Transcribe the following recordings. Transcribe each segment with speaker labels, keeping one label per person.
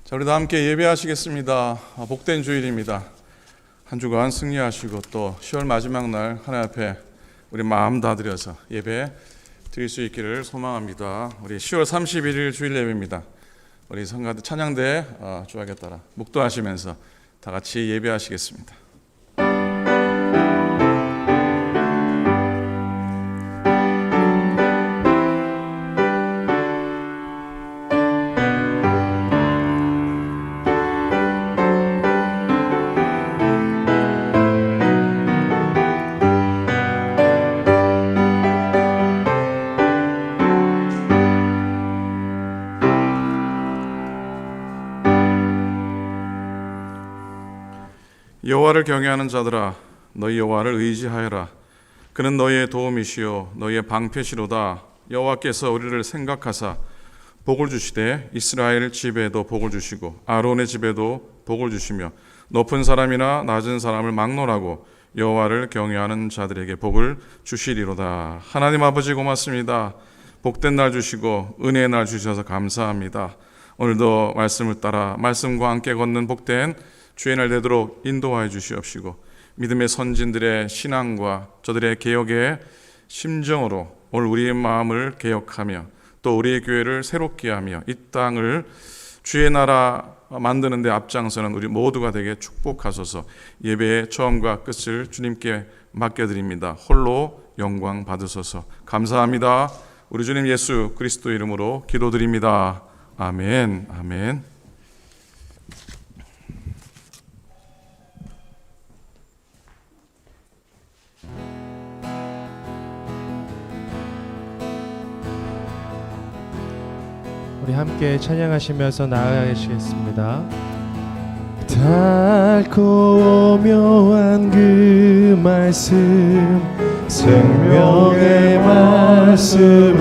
Speaker 1: 자, 우리 다 함께 예배하시겠습니다. 복된 주일입니다. 한 주간 승리하시고 또 10월 마지막 날 하나님 앞에 우리 마음 다 드려서 예배 드릴 수 있기를 소망합니다. 우리 10월 31일 주일 예배입니다. 우리 성가대 찬양대 주하에 따라 묵도하시면서 다 같이 예배하시겠습니다. 여호와를 경외하는 자들아, 너희 여호와를 의지하여라. 그는 너희의 도움이시요 너희의 방패시로다. 여호와께서 우리를 생각하사 복을 주시되 이스라엘 집에도 복을 주시고 아론의 집에도 복을 주시며 높은 사람이나 낮은 사람을 막론하고 여호와를 경외하는 자들에게 복을 주시리로다. 하나님 아버지 고맙습니다. 복된 날 주시고 은혜의 날 주셔서 감사합니다. 오늘도 말씀을 따라 말씀과 함께 걷는 복된 주의 날 되도록 인도하여 주시옵시고 믿음의 선진들의 신앙과 저들의 개혁의 심정으로 오늘 우리의 마음을 개혁하며 또 우리의 교회를 새롭게 하며 이 땅을 주의 나라 만드는 데 앞장서는 우리 모두가 되게 축복하소서. 예배의 처음과 끝을 주님께 맡겨드립니다. 홀로 영광 받으소서. 감사합니다. 우리 주님 예수 그리스도 이름으로 기도드립니다. 아멘. 아멘.
Speaker 2: 우리 함께 찬양하시면서 나아가시겠습니다. 달고 묘한 그 말씀, 생명의 말씀은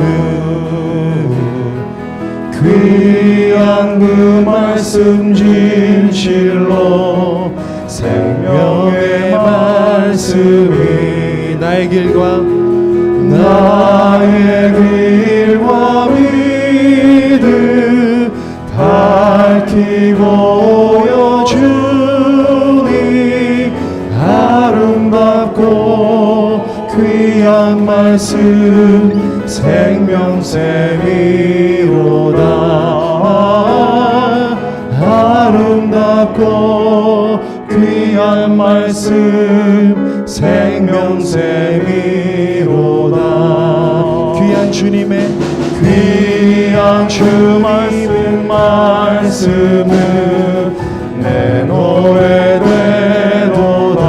Speaker 2: 귀한 그 말씀 진실로 생명의 말씀이 나의 길과 밝히 보여주니 아름답고 귀한 말씀 생명샘이로다. 아름답고 귀한 말씀 생명샘이로다. 귀한 주님의 말씀은 내 노래 되도다.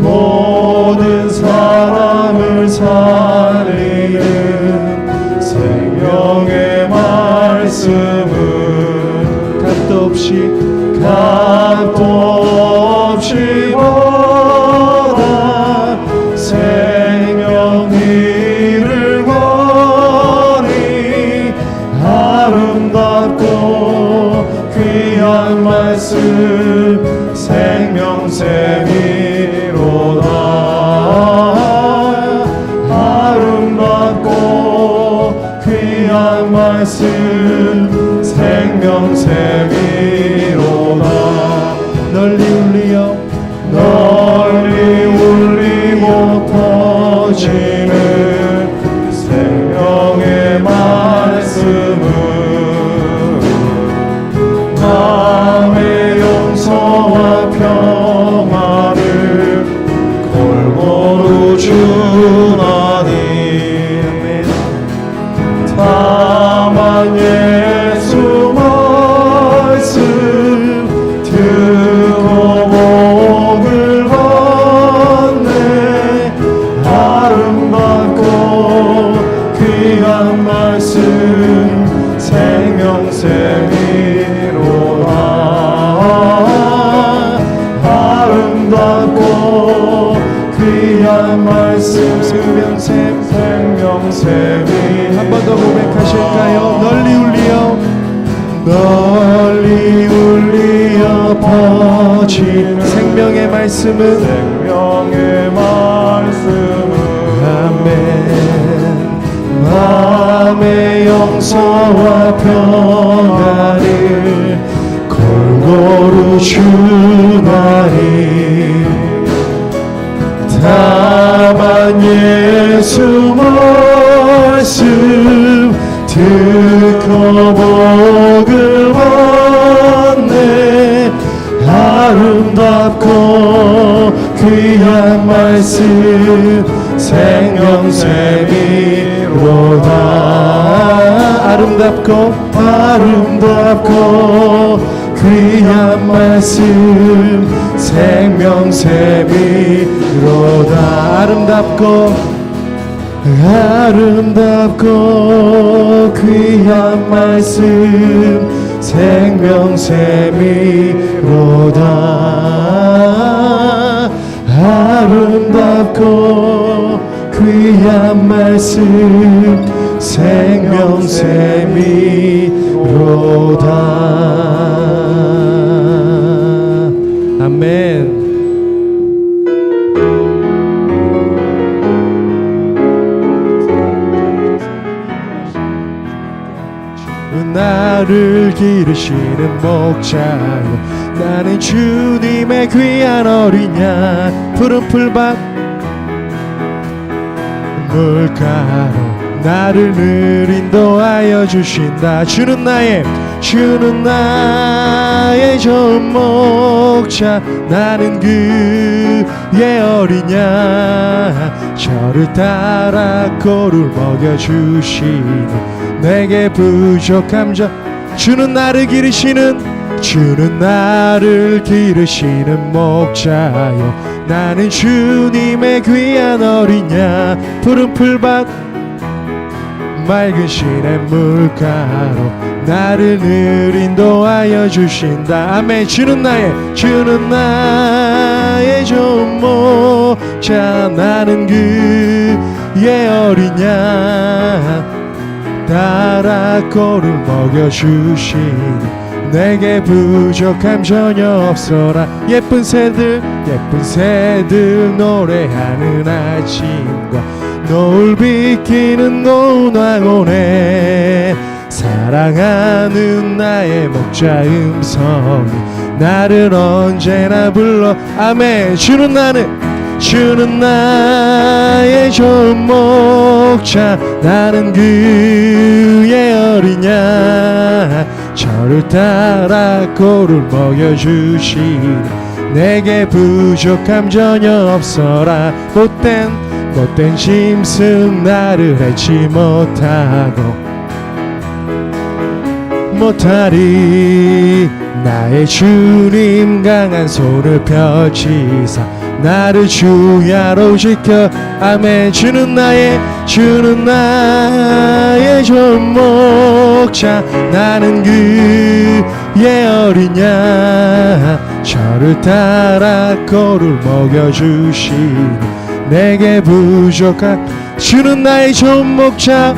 Speaker 2: 모든 사람을 살리는 생명의 말씀은 값도 없이 보다 생명 이를 거니 아름답고 귀한 말씀 생명샘이로다. 아름답고 귀한 말씀 생명샘이로다. 널리 울리고 터지는 생명의 말씀은 마음의 용서와 평안을 골고루 주나니 다만 예수 말씀 듣고 복을 받네. 아름답고 귀한 말씀 생명샘이로다. 아름답고 귀한 말씀 생명샘이 한 번 더 고백하실까요? 널리 울리어 퍼진 생명의 말씀은 아멘. 마음의 내 용서와 평안을 골고루 주나니 다만 예수 말씀 듣고 복을 얻네 아름답고 귀한 말씀 생명샘이로다 아름답고 귀한 말씀 생명샘이로다 아름답고 귀한 말씀 생명샘이로다 아름답고 귀한 말씀 생명샘이로다 아멘. 나를 기르시는 목자요 나는 주님의 귀한 어린 양 푸른 풀밭 물가로 나를 늘 인도하여 주신다 주는 나의 좋은 목자 나는 그의 어린 양 저를 따라 꼴을 먹여주시니 내게 부족함 주는 나를 기르시는 목자요 나는 주님의 귀한 어린 양 푸른 풀밭 맑은 시냇 물가로 나를 늘 인도하여 주신다 아멘. 주는 나의 좋은 목자 나는 그의 어린 양 따라 꼴을 먹여주시니 내게 부족함 전혀 없어라 예쁜 새들 노래하는 아침과 노을 비키는 고운 황혼에 사랑하는 나의 목자 음성이 나를 언제나 불러 아멘. 주는 나의 좋은 목자 나는 그의 어린 양 저를 따라 꼴을 먹여주시니 내게 부족함 전혀 없어라 못된 짐승 나를 핥지 못하리 나의 주님 강한 손을 펼치사 나를 주야로 지켜 아멘. 주는 나의 좋은 목자 나는 그의 어린 양 저를 따라 꼴을 먹여주시니 내게 부족한 주는 나의 좋은 목자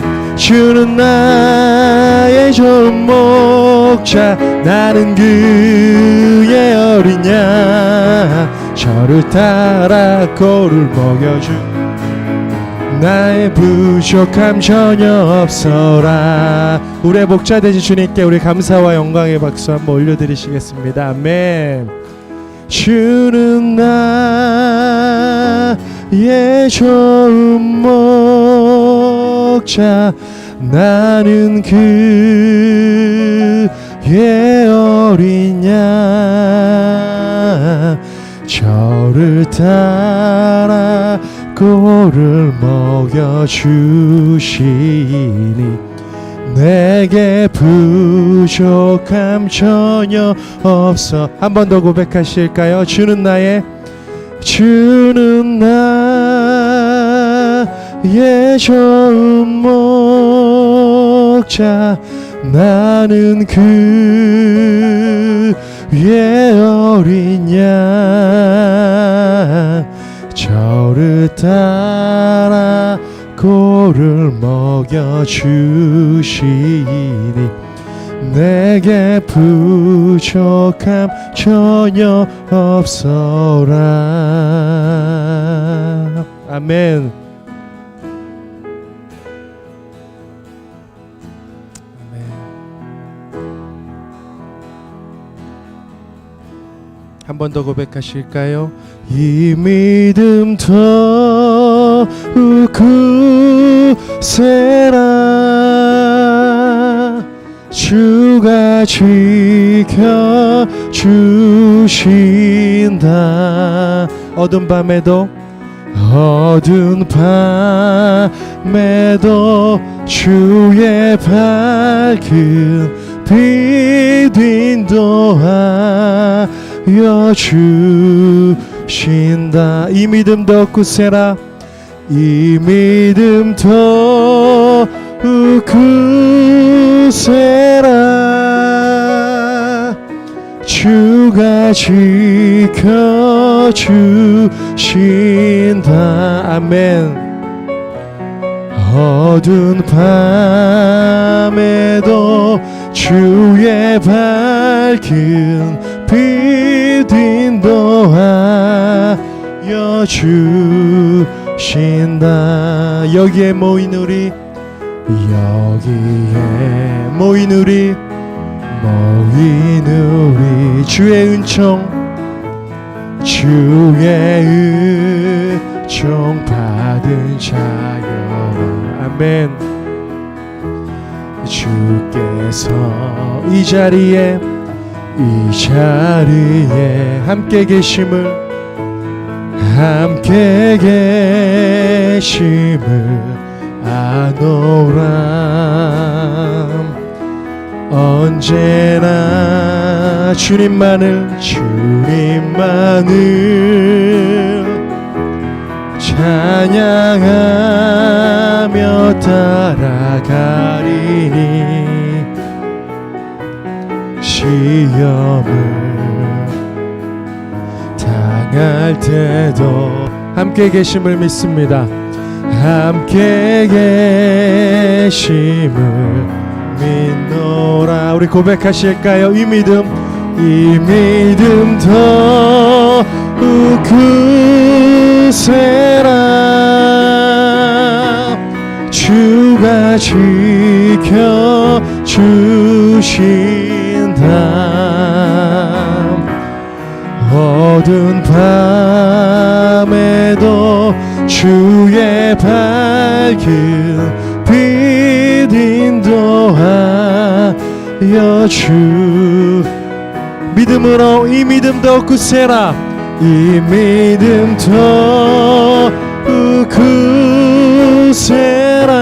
Speaker 2: 나는 그의 어린 양 저를 따라 꼴을 먹여주 나의 부족함 전혀 없어라. 우리의 목자 되신 주님께 우리 감사와 영광의 박수 한번 올려드리시겠습니다. 아멘. 주는 나의 좋은 목자 나는 그의 어린 양 저를 따라 꼴을 먹여주시니 내게 부족함 전혀 없어. 한 번 더 고백하실까요? 주는 나의 좋은 목자 나는 그의 어린 양 저를 따라 꼴을 먹여주시니 내게 부족함 전혀 없어라. 아멘. 한 번 더 고백하실까요? 이 믿음 더욱 굳세라 주가 지켜주신다. 어두운 밤에도 주의 밝은 빛 인도하여 주신다. 이 믿음 더욱 굳세라 이 믿음 더욱 굳세라 주가 지켜주신다. 아멘. 어두운 밤에도 주의 밝은 빛 인도하여 주신다. 여기에 모인 우리 주의 은총 받은 자여. 아멘. 주께서 이 자리에 함께 계심을 아노라. 언제나 주님만을 찬양하며 따라가리니 시험을 당할 때도 함께 계심을 믿습니다. 함께 계심을 믿노라. 우리 고백하실까요? 이 믿음 더욱 굳세라 주가 지켜주신다. 어두운 밤에도 주의 밝은 빛 인도하여 믿음으로 이 믿음 더욱 굳세라 이 믿음 더욱 굳세라.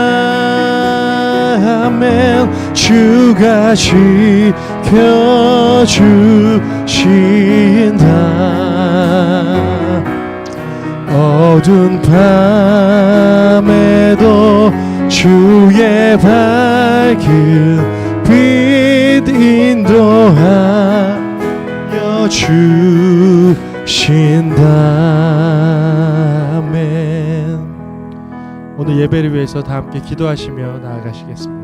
Speaker 2: 아멘. 주가 지켜주신다. 어두운 밤에도 주의 밝은 빛 인도하여 주신다. 아멘. 오늘 예배를 위해서 다 함께 기도하시며 나아가시겠습니다.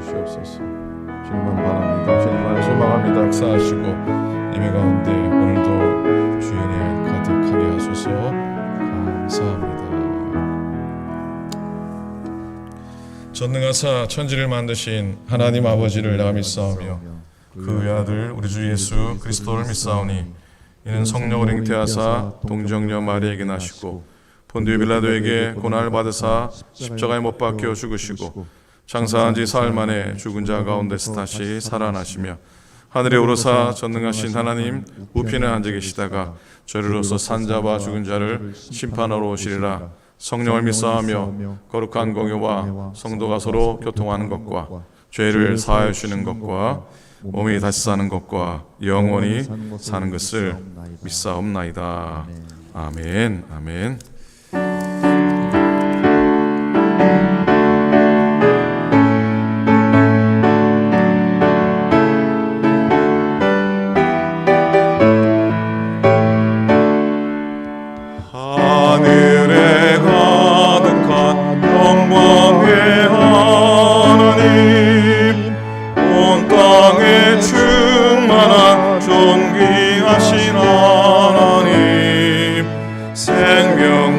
Speaker 1: 주시옵소서. 주님만 바랍니다. 주님만 소망합니다. 역사하시고 예배 가운데 오늘도 주인의 가득하게 하소서. 감사합니다. 전능하사 천지를 만드신 하나님 아버지를 내가 믿사오며 그 외아들 우리 주 예수 그리스도를 믿사오니 이는 성령을 잉태하사 동정녀 마리에게 나시고 본디오 빌라도에게 고난을 받으사 십자가에 못 박혀 죽으시고 장사한 지 사흘 만에 죽은 자 가운데서 다시 살아나시며 하늘에 오르사 전능하신 하나님 우편에 앉아 계시다가 저리로서 산자와 죽은 자를 심판하러 오시리라. 성령을 믿사하며 거룩한 공유와 성도가 서로 교통하는 것과 죄를 사하여 주시는 것과 몸이 다시 사는 것과 영원히 사는 것을 믿사옵나이다. 아멘. 아멘.
Speaker 3: 존귀하신 하나님 생명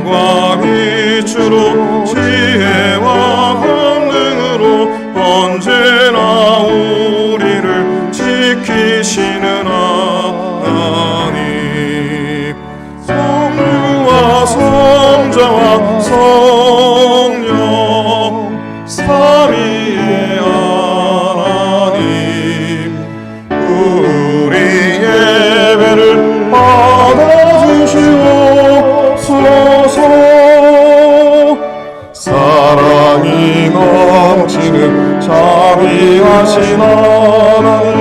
Speaker 3: 사랑이 넘치는 자비하신 하나님,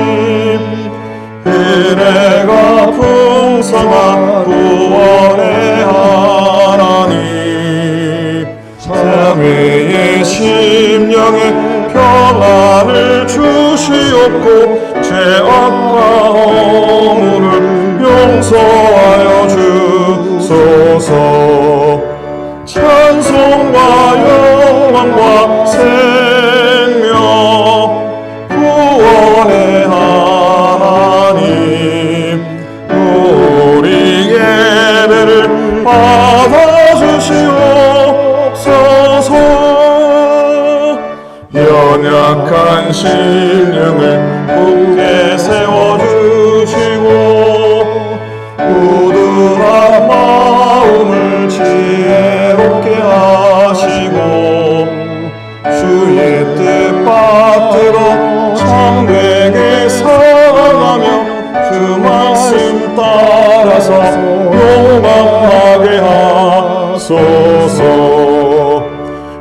Speaker 3: 은혜가 풍성한 구원의 하나님, 장애의 심령에 평안을 주시옵고 죄악과 허물을 용서하여 주소서. 찬송과 영광과 생명 구원의 하나님, 우리 예배를 받아주시옵소서. 연약한 심령을 굳게 세워주시고 우둔한 마음을 지혜롭게 하시고 주의 뜻 받들어 참되게 살아가며 주 말씀 따라서 용감하게 하소서.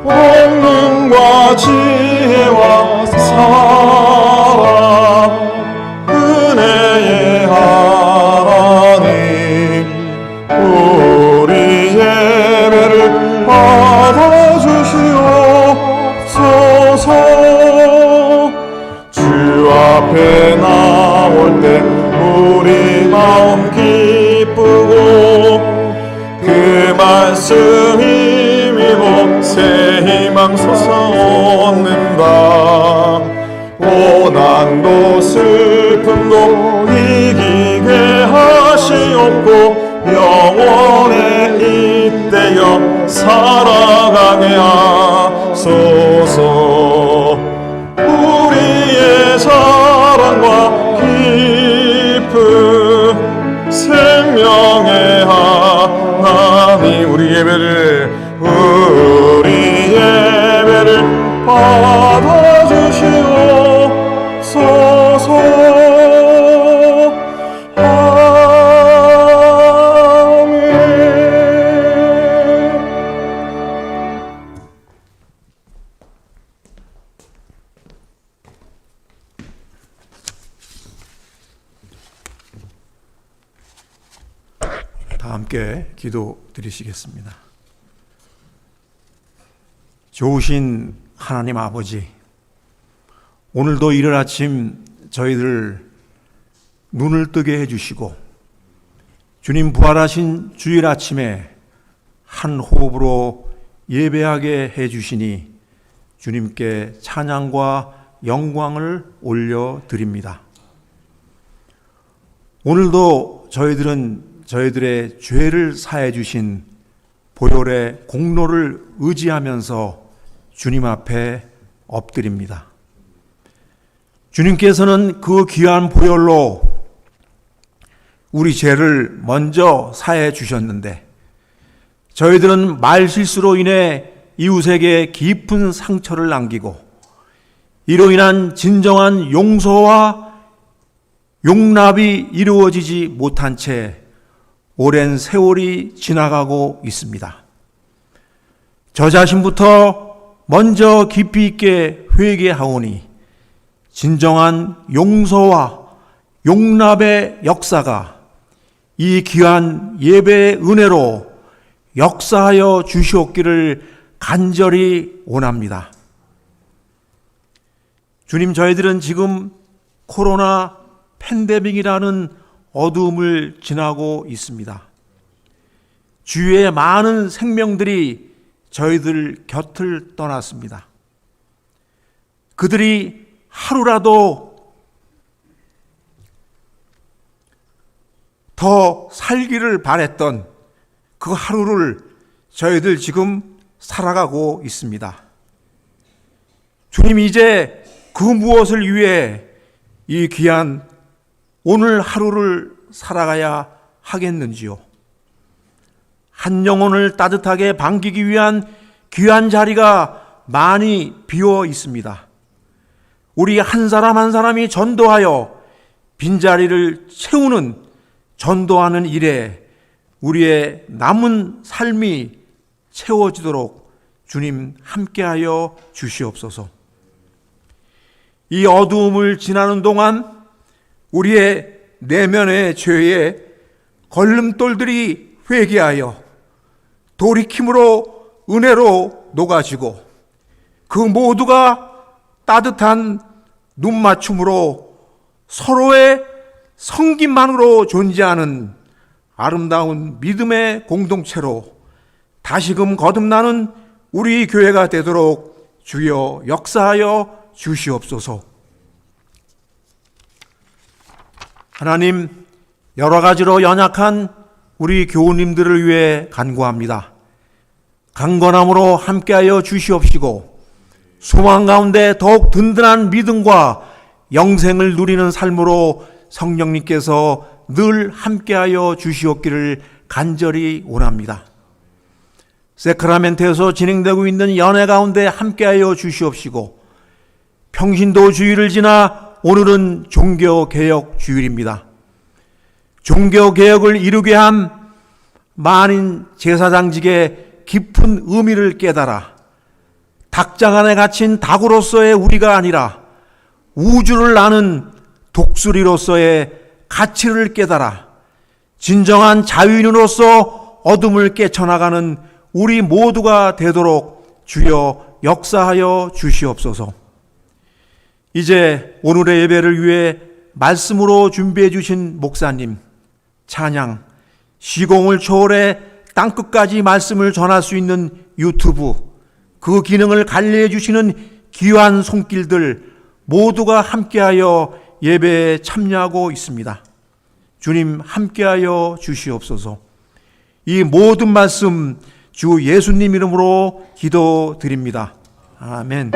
Speaker 3: 권능과 지혜와 사랑 은혜의 하나님, 우리 예배를 받아주시옵소서. 주 앞에 나올 때 우리 마음 기쁘고 그 말씀 힘입어 새 희망 솟아오른다. 고난도 슬픔도 이기게 하시옵고 영원에 잇대어 살아가게 하소서. 우리의 사랑과 깊은 생명의 하나님, 우리 예배를 받아주시옵소서. 다 함께 기도 드리시겠습니다. 좋으신 하나님 아버지, 오늘도 이른 아침 저희들 눈을 뜨게 해주시고 주님 부활하신 주일 아침에 한 호흡으로 예배하게 해주시니 주님께 찬양과 영광을 올려드립니다. 오늘도 저희들은 저희들의 죄를 사해 주신 보혈의 공로를 의지하면서 주님 앞에 엎드립니다. 주님께서는 그 귀한 보혈로 우리 죄를 먼저 사해 주셨는데 저희들은 말실수로 인해 이웃에게 깊은 상처를 남기고 이로 인한 진정한 용서와 용납이 이루어지지 못한 채 오랜 세월이 지나가고 있습니다. 저 자신부터 먼저 깊이 있게 회개하오니 진정한 용서와 용납의 역사가 이 귀한 예배의 은혜로 역사하여 주시옵기를 간절히 원합니다. 주님, 저희들은 지금 코로나 팬데믹이라는 어두움을 지나고 있습니다. 주위의 많은 생명들이 저희들 곁을 떠났습니다. 그들이 하루라도 더 살기를 바랬던 그 하루를 저희들 지금 살아가고 있습니다. 주님, 이제 그 무엇을 위해 이 귀한 오늘 하루를 살아가야 하겠는지요? 한 영혼을 따뜻하게 반기기 위한 귀한 자리가 많이 비어 있습니다. 우리 한 사람 한 사람이 전도하여 빈자리를 채우는 전도하는 일에 우리의 남은 삶이 채워지도록 주님 함께하여 주시옵소서. 이 어두움을 지나는 동안 우리의 내면의 죄에 걸림돌들이 회개하여 돌이킴으로 은혜로 녹아지고 그 모두가 따뜻한 눈맞춤으로 서로의 성김만으로 존재하는 아름다운 믿음의 공동체로 다시금 거듭나는 우리 교회가 되도록 주여 역사하여 주시옵소서. 하나님, 여러 가지로 연약한 우리 교우님들을 위해 간구합니다. 강건함으로 함께하여 주시옵시고 소망 가운데 더욱 든든한 믿음과 영생을 누리는 삶으로 성령님께서 늘 함께하여 주시옵기를 간절히 원합니다. 세크라멘트에서 진행되고 있는 연회 가운데 함께하여 주시옵시고 평신도 주일을 지나 오늘은 종교개혁 주일입니다. 종교개혁을 이루게 한 만인 제사장직의 깊은 의미를 깨달아 닭장 안에 갇힌 닭으로서의 우리가 아니라 우주를 나는 독수리로서의 가치를 깨달아 진정한 자유인으로서 어둠을 깨쳐나가는 우리 모두가 되도록 주여 역사하여 주시옵소서. 이제 오늘의 예배를 위해 말씀으로 준비해 주신 목사님, 찬양, 시공을 초월해 땅끝까지 말씀을 전할 수 있는 유튜브, 그 기능을 관리해 주시는 귀한 손길들 모두가 함께하여 예배에 참여하고 있습니다. 주님 함께하여 주시옵소서. 이 모든 말씀 주 예수님 이름으로 기도드립니다. 아멘.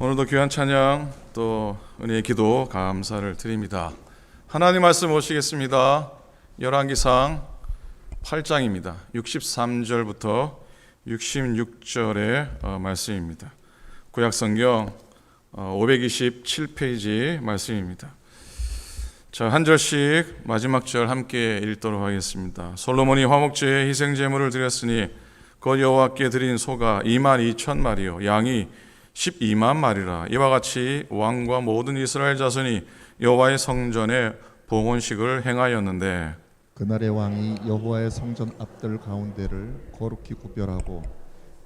Speaker 1: 오늘도 귀한 찬양 또 은혜의 기도 감사를 드립니다. 하나님 말씀 모시겠습니다. 열왕기상 8장입니다. 63절부터 66절의 말씀입니다. 구약성경 527페이지 말씀입니다. 자, 한 절씩 마지막 절 함께 읽도록 하겠습니다. 솔로몬이 화목제에 희생제물을 드렸으니 그 여호와께 드린 소가 22,000마리요 양이 12만 마리라. 이와 같이 왕과 모든 이스라엘 자손이 여호와의 성전에 봉헌식을 행하였는데
Speaker 4: 그날의 왕이 여호와의 성전 앞들 가운데를 거룩히 구별하고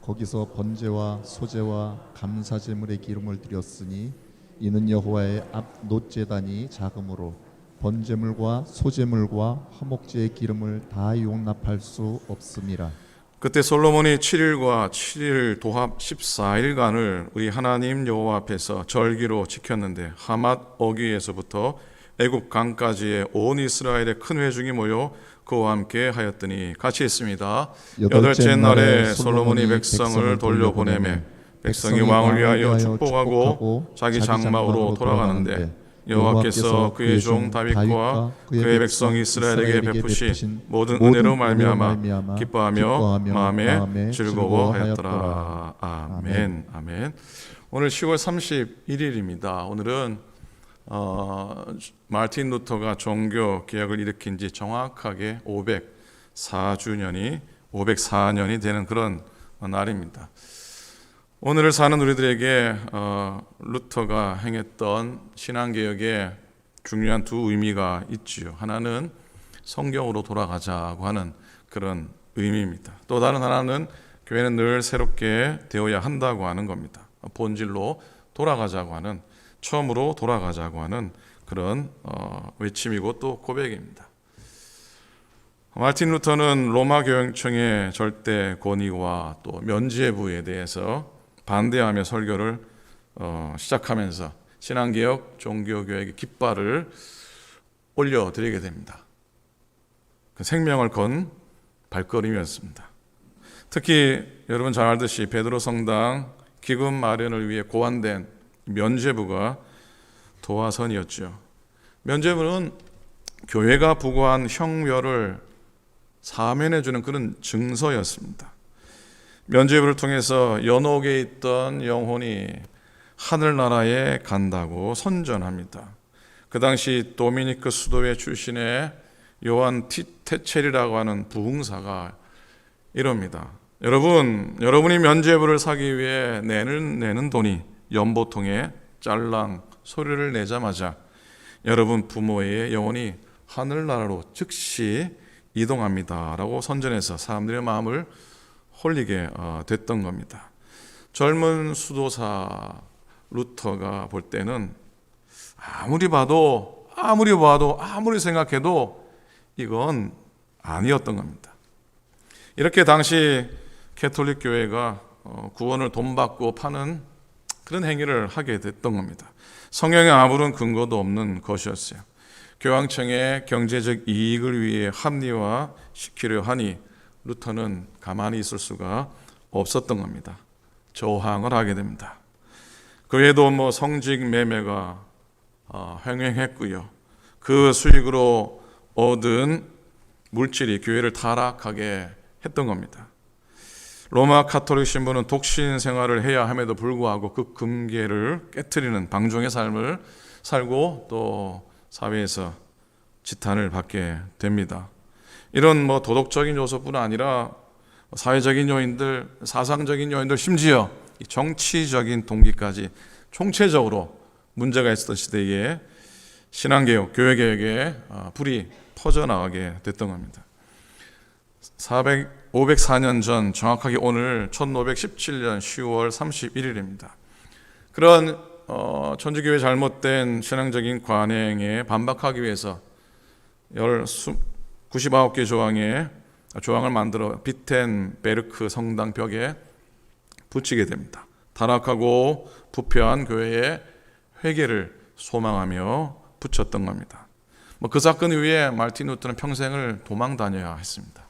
Speaker 4: 거기서 번제와 소제와 감사제물의 기름을 드렸으니 이는 여호와의 앞 놋제단이 작으므로 번제물과 소제물과 화목제의 기름을 다 용납할 수 없음이라. 그때
Speaker 1: 솔로몬이 7일과 7일 도합 14일간을 우리 하나님 여호와 앞에서 절기로 지켰는데 하맛 어귀에서부터 애굽 강까지의 온 이스라엘의 큰 회중이 모여 그와 함께 하였더니 같이 있습니다. 여덟째 날에 솔로몬이 백성을 돌려보내매 백성이 왕을 위하여 축복하고 자기 장막으로 돌아가는데 여호와께서 그의 종 다윗과 그의 백성 이스라엘에게 베푸신 모든 은혜로 말미암아 기뻐하며 마음에 즐거워하였더라. 아멘. 아멘. 오늘 10월 31일입니다. 오늘은 마르틴 루터가 종교 개혁을 일으킨 지 정확하게 504년이 되는 그런 날입니다. 오늘을 사는 우리들에게 루터가 행했던 신앙개혁에 중요한 두 의미가 있지요. 하나는 성경으로 돌아가자고 하는 그런 의미입니다. 또 다른 하나는 교회는 늘 새롭게 되어야 한다고 하는 겁니다. 본질로 돌아가자고 하는, 처음으로 돌아가자고 하는 그런 외침이고 또 고백입니다. 마르틴 루터는 로마 교행청의 절대 권위와 또 면죄부에 대해서 반대하며 설교를 시작하면서 신앙개혁, 종교개혁의 깃발을 올려드리게 됩니다. 그 생명을 건 발걸음이었습니다. 특히 여러분 잘 알듯이 베드로 성당 기금 마련을 위해 고안된 면죄부가 도화선이었죠. 면죄부는 교회가 부과한 형벌을 사면해주는 그런 증서였습니다. 면죄부를 통해서 연옥에 있던 영혼이 하늘나라에 간다고 선전합니다. 그 당시 도미니크 수도회 출신의 요한 테첼이라고 하는 부흥사가 이럽니다. 여러분이 면죄부를 사기 위해 내는 돈이 연보통에 짤랑 소리를 내자마자 여러분 부모의 영혼이 하늘나라로 즉시 이동합니다 라고 선전해서 사람들의 마음을 홀리게 됐던 겁니다. 젊은 수도사 루터가 볼 때는 아무리 생각해도 이건 아니었던 겁니다. 이렇게 당시 캐톨릭 교회가 구원을 돈 받고 파는 그런 행위를 하게 됐던 겁니다. 성경에 아무런 근거도 없는 것이었어요. 교황청의 경제적 이익을 위해 합리화시키려 하니 루터는 가만히 있을 수가 없었던 겁니다. 저항을 하게 됩니다. 그 외에도 성직 매매가 횡행했고요. 그 수익으로 얻은 물질이 교회를 타락하게 했던 겁니다. 로마 카톨릭 신부는 독신 생활을 해야 함에도 불구하고 그 금계를 깨트리는 방종의 삶을 살고 또 사회에서 지탄을 받게 됩니다. 이런 도덕적인 요소뿐 아니라 사회적인 요인들, 사상적인 요인들, 심지어 정치적인 동기까지 총체적으로 문제가 있었던 시대에 신앙개혁, 교회개혁에 불이 퍼져나가게 됐던 겁니다. 504년 전, 정확하게 오늘 1517년 10월 31일입니다. 그런 천주교회 잘못된 신앙적인 관행에 반박하기 위해서 99개 조항을 만들어 비텐베르크 성당 벽에 붙이게 됩니다. 타락하고 부패한 교회의 회개를 소망하며 붙였던 겁니다. 그 사건 이후에 마르틴 루터는 평생을 도망 다녀야 했습니다.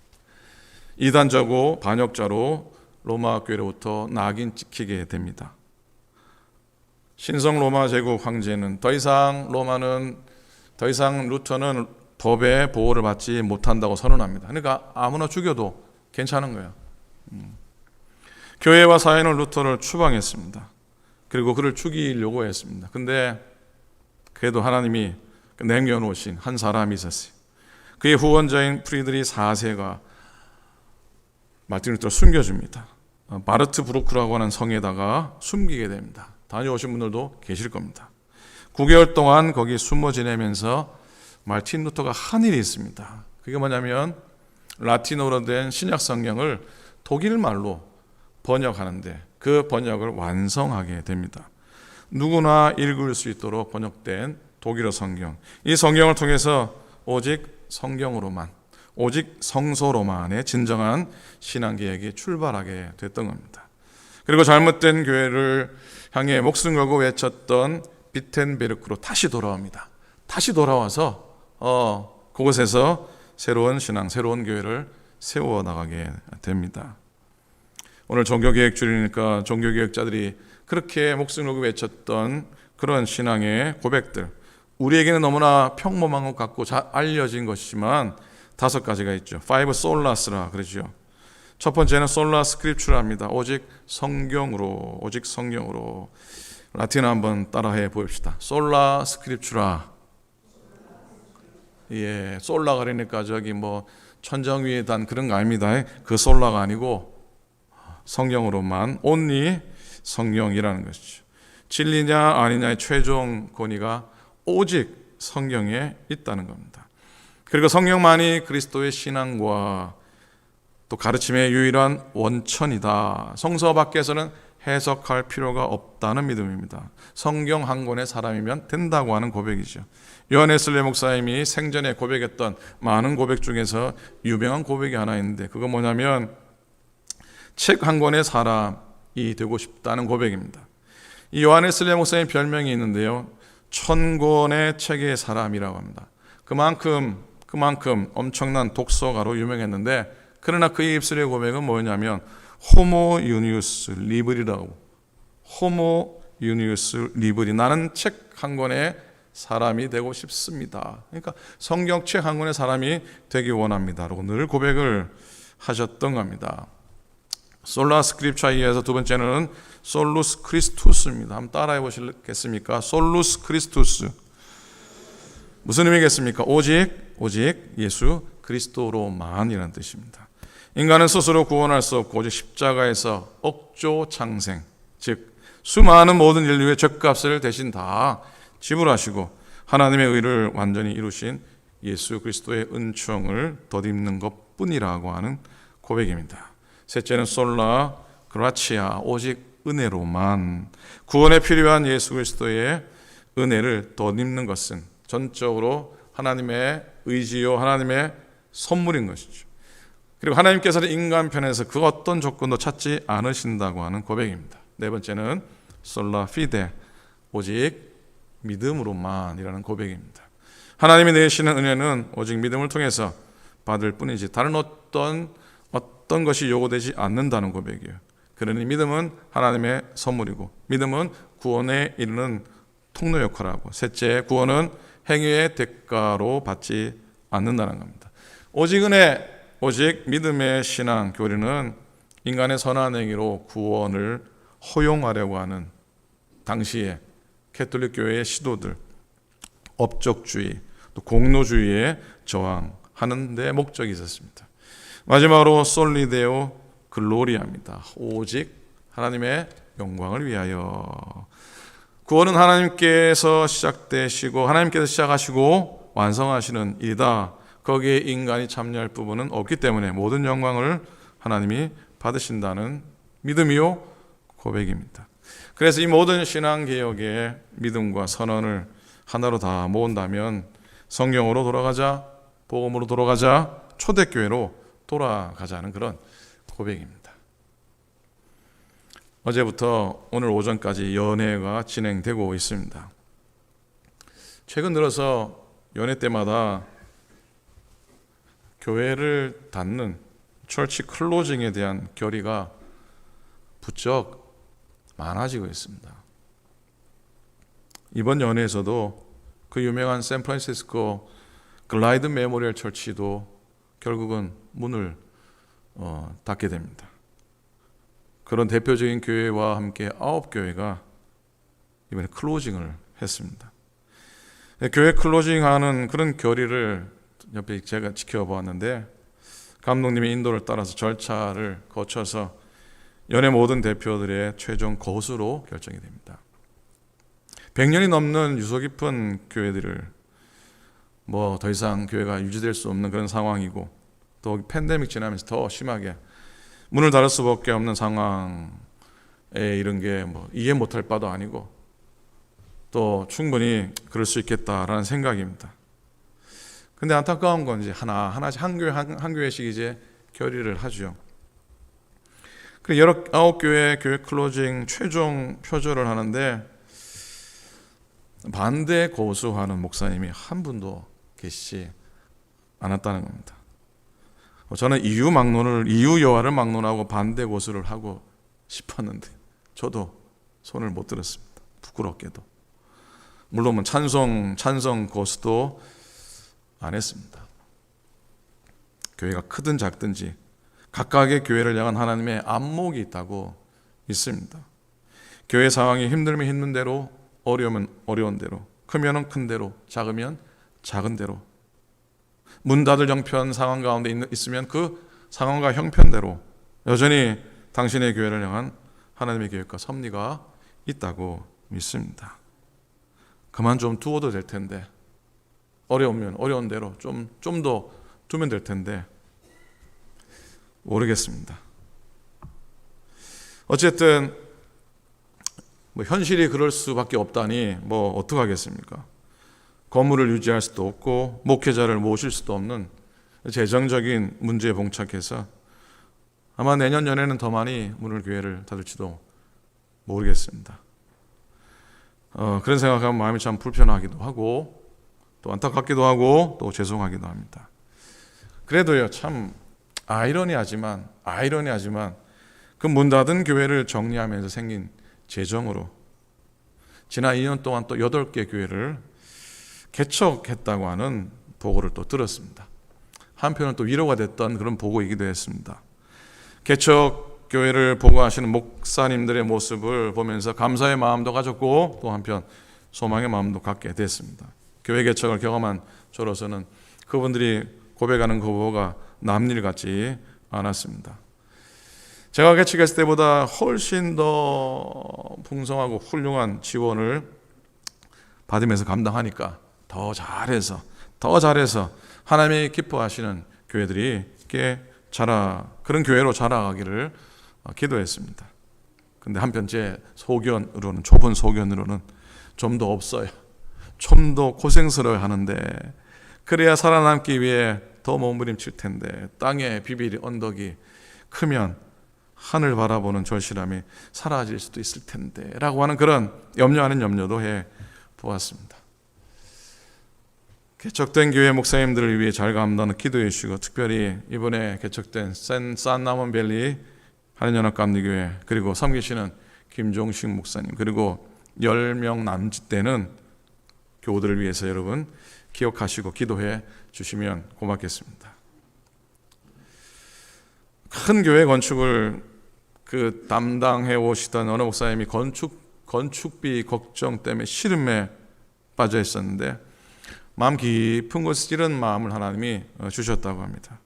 Speaker 1: 이단자고 반역자로 로마 교회로부터 낙인 찍히게 됩니다. 신성 로마 제국 황제는 더 이상 루터는 법의 보호를 받지 못한다고 선언합니다. 그러니까 아무나 죽여도 괜찮은 거예요. 교회와 사회는 루터를 추방했습니다. 그리고 그를 죽이려고 했습니다. 근데 그래도 하나님이 남겨놓으신 한 사람이 있었어요. 그의 후원자인 프리드리 4세가 마틴 루터를 숨겨줍니다. 바르트 브루크라고 하는 성에다가 숨기게 됩니다. 다녀오신 분들도 계실 겁니다. 9개월 동안 거기 숨어 지내면서 마틴 루터가 한 일이 있습니다. 그게 뭐냐면 라틴어로 된 신약 성경을 독일말로 번역하는데 그 번역을 완성하게 됩니다. 누구나 읽을 수 있도록 번역된 독일어 성경. 이 성경을 통해서 오직 성경으로만, 오직 성서로만의 진정한 신앙개혁이 출발하게 됐던 겁니다. 그리고 잘못된 교회를 향해 목숨 걸고 외쳤던 비텐베르크로 다시 돌아옵니다. 다시 돌아와서 그곳에서 새로운 신앙, 새로운 교회를 세워나가게 됩니다. 오늘 종교개혁주의니까 종교개혁자들이 그렇게 목숨 걸고 외쳤던 그런 신앙의 고백들, 우리에게는 너무나 평범한 것 같고 잘 알려진 것이지만 5가지가 있죠. 5 솔라스라 그러죠. 첫 번째는 솔라 스크립추라입니다. 오직 성경으로, 오직 성경으로. 라틴어 한번 따라해 봅시다. 솔라 스크립추라. 예, 솔라가 그러니까 저기 뭐 천정 위에 단 그런 거 아닙니다. 그 솔라가 아니고 성경으로만, 온리 성경이라는 것이죠. 진리냐 아니냐의 최종 권위가 오직 성경에 있다는 겁니다. 그리고 성경만이 그리스도의 신앙과 또 가르침의 유일한 원천이다. 성서 밖에서는 해석할 필요가 없다는 믿음입니다. 성경 한 권의 사람이면 된다고 하는 고백이죠. 요한 웨슬리 목사님이 생전에 고백했던 많은 고백 중에서 유명한 고백이 하나 있는데 그거 뭐냐면 책 한 권의 사람이 되고 싶다는 고백입니다. 이 요한 웨슬리 목사님 별명이 있는데요. 1000권의 책의 사람이라고 합니다. 그만큼 엄청난 독서가로 유명했는데 그러나 그의 입술의 고백은 뭐냐면 호모 유니우스 리브리라고. 호모 유니우스 리브리. 나는 책 한 권의 사람이 되고 싶습니다. 그러니까 성경책 한 권의 사람이 되기 원합니다라고 늘 고백을 하셨던 겁니다. 솔라 스크립처에 의해서 두 번째는 솔루스 크리스투스입니다. 한번 따라해 보시겠습니까? 솔루스 크리스투스. 무슨 의미겠습니까? 오직 예수 그리스도로만이라는 뜻입니다. 인간은 스스로 구원할 수 없고 오직 십자가에서 억조 창생, 즉 수많은 모든 인류의 죗값을 대신 다 지불하시고 하나님의 의를 완전히 이루신 예수 그리스도의 은총을 덧입는 것뿐이라고 하는 고백입니다. 셋째는 솔라 그라치아, 오직 은혜로만. 구원에 필요한 예수 그리스도의 은혜를 덧입는 것은 전적으로 하나님의 의지요, 하나님의 선물인 것이죠. 그리고 하나님께서는 인간 편에서 그 어떤 조건도 찾지 않으신다고 하는 고백입니다. 네 번째는 솔라 피데, 오직 믿음으로만이라는 고백입니다. 하나님이 내시는 은혜는 오직 믿음을 통해서 받을 뿐이지 다른 어떤 것이 요구되지 않는다는 고백이에요. 그러니 믿음은 하나님의 선물이고 믿음은 구원에 이르는 통로 역할을 하고, 셋째, 구원은 행위의 대가로 받지 않는다는 겁니다. 오직 은혜, 오직 믿음의 신앙 교리는 인간의 선한 행위로 구원을 허용하려고 하는 당시에 캐톨릭 교회의 시도들, 업적주의, 또 공로주의에 저항하는 데 목적이 있었습니다. 마지막으로 솔리데오 글로리아입니다. 오직 하나님의 영광을 위하여. 구원은 하나님께서 시작되시고 하나님께서 시작하시고 완성하시는 일이다. 거기에 인간이 참여할 부분은 없기 때문에 모든 영광을 하나님이 받으신다는 믿음이요 고백입니다. 그래서 이 모든 신앙개혁의 믿음과 선언을 하나로 다 모은다면 성경으로 돌아가자, 복음으로 돌아가자, 초대교회로 돌아가자는 그런 고백입니다. 어제부터 오늘 오전까지 연회가 진행되고 있습니다. 최근 들어서 연회 때마다 교회를 닫는 철치 클로징에 대한 결의가 부쩍 많아지고 있습니다. 이번 연회에서도 그 유명한 샌프란시스코 글라이드 메모리얼 철치도 결국은 문을 닫게 됩니다. 그런 대표적인 교회와 함께 9교회가 이번에 클로징을 했습니다. 교회 클로징하는 그런 결의를 옆에 제가 지켜보았는데, 감독님의 인도를 따라서 절차를 거쳐서 연회 모든 대표들의 최종 거수로 결정이 됩니다. 100년이 넘는 유서 깊은 교회들을 더 이상 교회가 유지될 수 없는 그런 상황이고, 또 팬데믹 지나면서 더 심하게 문을 닫을 수밖에 없는 상황에 이런 게 이해 못할 바도 아니고, 또 충분히 그럴 수 있겠다라는 생각입니다. 근데 안타까운 건 이제 하나씩 한 교회씩 이제 결의를 하죠. 그 9교회 교회 클로징 최종 표절을 하는데 반대 고수하는 목사님이 한 분도 계시지 않았다는 겁니다. 저는 이유 여하를 막론하고 반대 고수를 하고 싶었는데 저도 손을 못 들었습니다. 부끄럽게도. 물론 찬송 고수도 안 했습니다. 교회가 크든 작든지 각각의 교회를 향한 하나님의 안목이 있다고 믿습니다. 교회 상황이 힘들면 힘든 대로, 어려우면 어려운 대로, 크면 큰 대로, 작으면 작은 대로, 문 닫을 형편 상황 가운데 있으면 그 상황과 형편대로 여전히 당신의 교회를 향한 하나님의 계획과 섭리가 있다고 믿습니다. 그만 좀 두어도 될 텐데, 어려우면 어려운 대로 좀 더 두면 될 텐데 모르겠습니다. 어쨌든 현실이 그럴 수밖에 없다니 어떡하겠습니까? 건물을 유지할 수도 없고 목회자를 모실 수도 없는 재정적인 문제에 봉착해서 아마 내년 연에는 더 많이 교회를 닫을지도 모르겠습니다. 그런 생각하면 마음이 참 불편하기도 하고 또 안타깝기도 하고 또 죄송하기도 합니다. 그래도요, 참 아이러니하지만 그 문 닫은 교회를 정리하면서 생긴 재정으로 지난 2년 동안 또 8개 교회를 개척했다고 하는 보고를 또 들었습니다. 한편은 또 위로가 됐던 그런 보고이기도 했습니다. 개척 교회를 보고하시는 목사님들의 모습을 보면서 감사의 마음도 가졌고 또 한편 소망의 마음도 갖게 됐습니다. 교회 개척을 경험한 저로서는 그분들이 고백하는 그 보고가 남일 같지 않았습니다. 제가 개척했을 때보다 훨씬 더 풍성하고 훌륭한 지원을 받으면서 감당하니까 더 잘해서 하나님이 기뻐하시는 교회들이 그런 교회로 자라가기를 기도했습니다. 근데 한편 제 좁은 소견으로는 좀 더 없어요. 좀 더 고생스러워 하는데, 그래야 살아남기 위해 더 몸부림칠 텐데, 땅에 비빌 언덕이 크면 하늘 바라보는 절실함이 사라질 수도 있을 텐데 라고 하는 그런 염려도 해 보았습니다. 개척된 교회 목사님들을 위해 잘 감당하는 기도해 주시고, 특별히 이번에 개척된 산나몬밸리 한인연합감리교회, 그리고 섬기시는 김종식 목사님, 그리고 10명 남짓 되는 교우들을 위해서 여러분 기억하시고 기도해 주시면 고맙겠습니다. 큰 교회 건축을 담당해 오시던 어느 목사님이 건축비 걱정 때문에 시름에 빠져 있었는데 마음 깊은 곳에 이런 마음을 하나님이 주셨다고 합니다.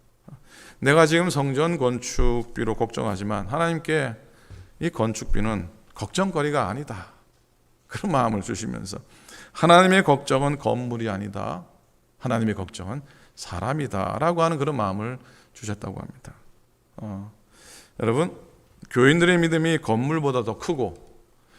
Speaker 1: 내가 지금 성전 건축비로 걱정하지만 하나님께 이 건축비는 걱정거리가 아니다. 그런 마음을 주시면서 하나님의 걱정은 건물이 아니다. 하나님의 걱정은 사람이다. 라고 하는 그런 마음을 주셨다고 합니다. 여러분, 교인들의 믿음이 건물보다 더 크고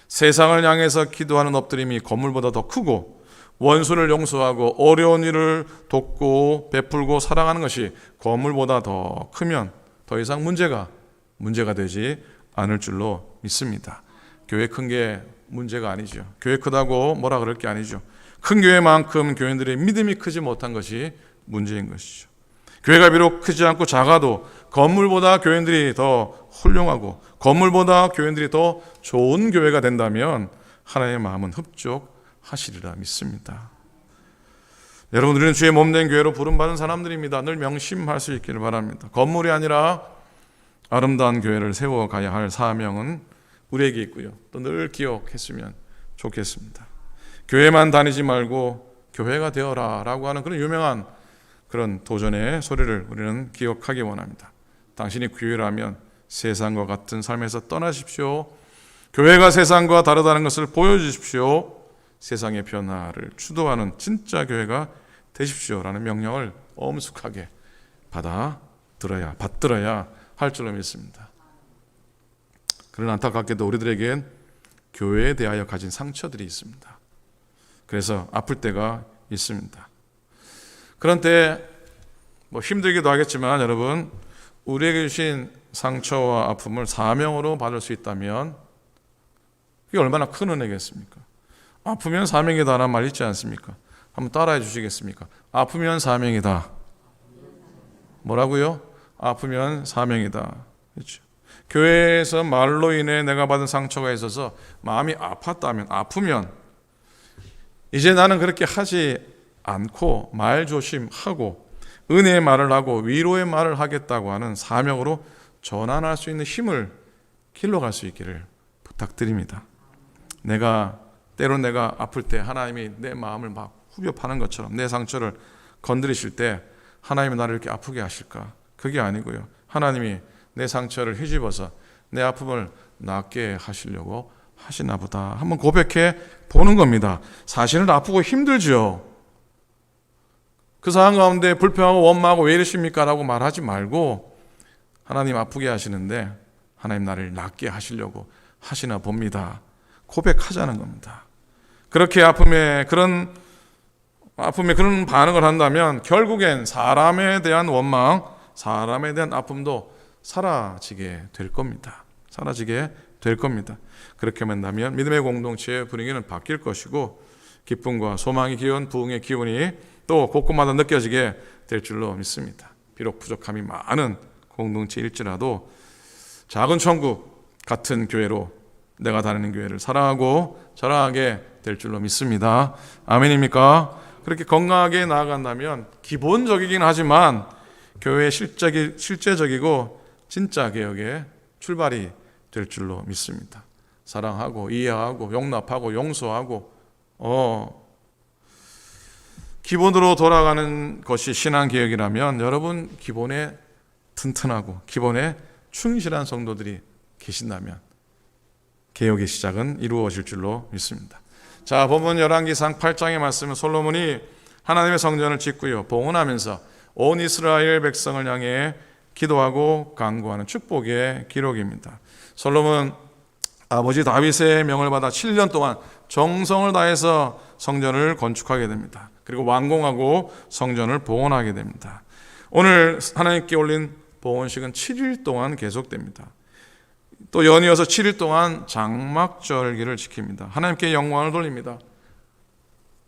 Speaker 1: 세상을 향해서 기도하는 엎드림이 건물보다 더 크고 원수를 용서하고 어려운 일을 돕고 베풀고 사랑하는 것이 건물보다 더 크면 더 이상 문제가 되지 않을 줄로 믿습니다. 교회 큰 게 문제가 아니죠. 교회 크다고 뭐라 그럴 게 아니죠. 큰 교회만큼 교인들의 믿음이 크지 못한 것이 문제인 것이죠. 교회가 비록 크지 않고 작아도 건물보다 교인들이 더 훌륭하고 건물보다 교인들이 더 좋은 교회가 된다면 하나님의 마음은 흡족하실 하시리라 믿습니다. 여러분, 우리는 주의 몸된 교회로 부름받은 사람들입니다. 늘 명심할 수 있기를 바랍니다. 건물이 아니라 아름다운 교회를 세워가야 할 사명은 우리에게 있고요. 또 늘 기억했으면 좋겠습니다. 교회만 다니지 말고 교회가 되어라 라고 하는 그런 유명한 그런 도전의 소리를 우리는 기억하기 원합니다. 당신이 교회라면 세상과 같은 삶에서 떠나십시오. 교회가 세상과 다르다는 것을 보여주십시오. 세상의 변화를 주도하는 진짜 교회가 되십시오라는 명령을 엄숙하게 받들어야 할 줄로 믿습니다. 그러나 안타깝게도 우리들에겐 교회에 대하여 가진 상처들이 있습니다. 그래서 아플 때가 있습니다. 그런 때 힘들기도 하겠지만 여러분, 우리에게 주신 상처와 아픔을 사명으로 받을 수 있다면 그게 얼마나 큰 은혜겠습니까? 아프면 사명이다라는 말 있지 않습니까? 한번 따라해 주시겠습니까? 아프면 사명이다. 뭐라고요? 아프면 사명이다. 그렇죠? 교회에서 말로 인해 내가 받은 상처가 있어서 마음이 아프면 이제 나는 그렇게 하지 않고 말 조심하고 은혜의 말을 하고 위로의 말을 하겠다고 하는 사명으로 전환할 수 있는 힘을 길러갈 수 있기를 부탁드립니다. 때론 내가 아플 때 하나님이 내 마음을 막 후벼 파는 것처럼 내 상처를 건드리실 때 하나님이 나를 이렇게 아프게 하실까? 그게 아니고요. 하나님이 내 상처를 휘집어서 내 아픔을 낫게 하시려고 하시나 보다. 한번 고백해 보는 겁니다. 사실은 아프고 힘들죠. 그 상황 가운데 불평하고 원망하고 왜 이러십니까? 라고 말하지 말고 하나님 아프게 하시는데 하나님 나를 낫게 하시려고 하시나 봅니다. 고백하자는 겁니다. 그렇게 아픔에 그런 반응을 한다면 결국엔 사람에 대한 원망, 사람에 대한 아픔도 사라지게 될 겁니다. 그렇게 만나면 믿음의 공동체의 분위기는 바뀔 것이고 기쁨과 소망이 기운 부흥의 기운이 또 곳곳마다 느껴지게 될 줄로 믿습니다. 비록 부족함이 많은 공동체일지라도 작은 천국 같은 교회로 내가 다니는 교회를 사랑하고 자랑하게 될 줄로 믿습니다. 아멘입니까? 그렇게 건강하게 나아간다면 기본적이긴 하지만 교회의 실제적이고 진짜 개혁의 출발이 될 줄로 믿습니다. 사랑하고 이해하고 용납하고 용서하고 기본으로 돌아가는 것이 신앙개혁이라면 여러분 기본에 튼튼하고 기본에 충실한 성도들이 계신다면 개혁의 시작은 이루어질 줄로 믿습니다. 자, 본문 열왕기상 8장의 말씀은 솔로몬이 하나님의 성전을 짓고요 봉헌하면서 온 이스라엘 백성을 향해 기도하고 간구하는 축복의 기록입니다. 솔로몬 아버지 다윗의 명을 받아 7년 동안 정성을 다해서 성전을 건축하게 됩니다. 그리고 완공하고 성전을 봉헌하게 됩니다. 오늘 하나님께 올린 봉헌식은 7일 동안 계속됩니다. 또 연이어서 7일 동안 장막절기를 지킵니다. 하나님께 영광을 돌립니다.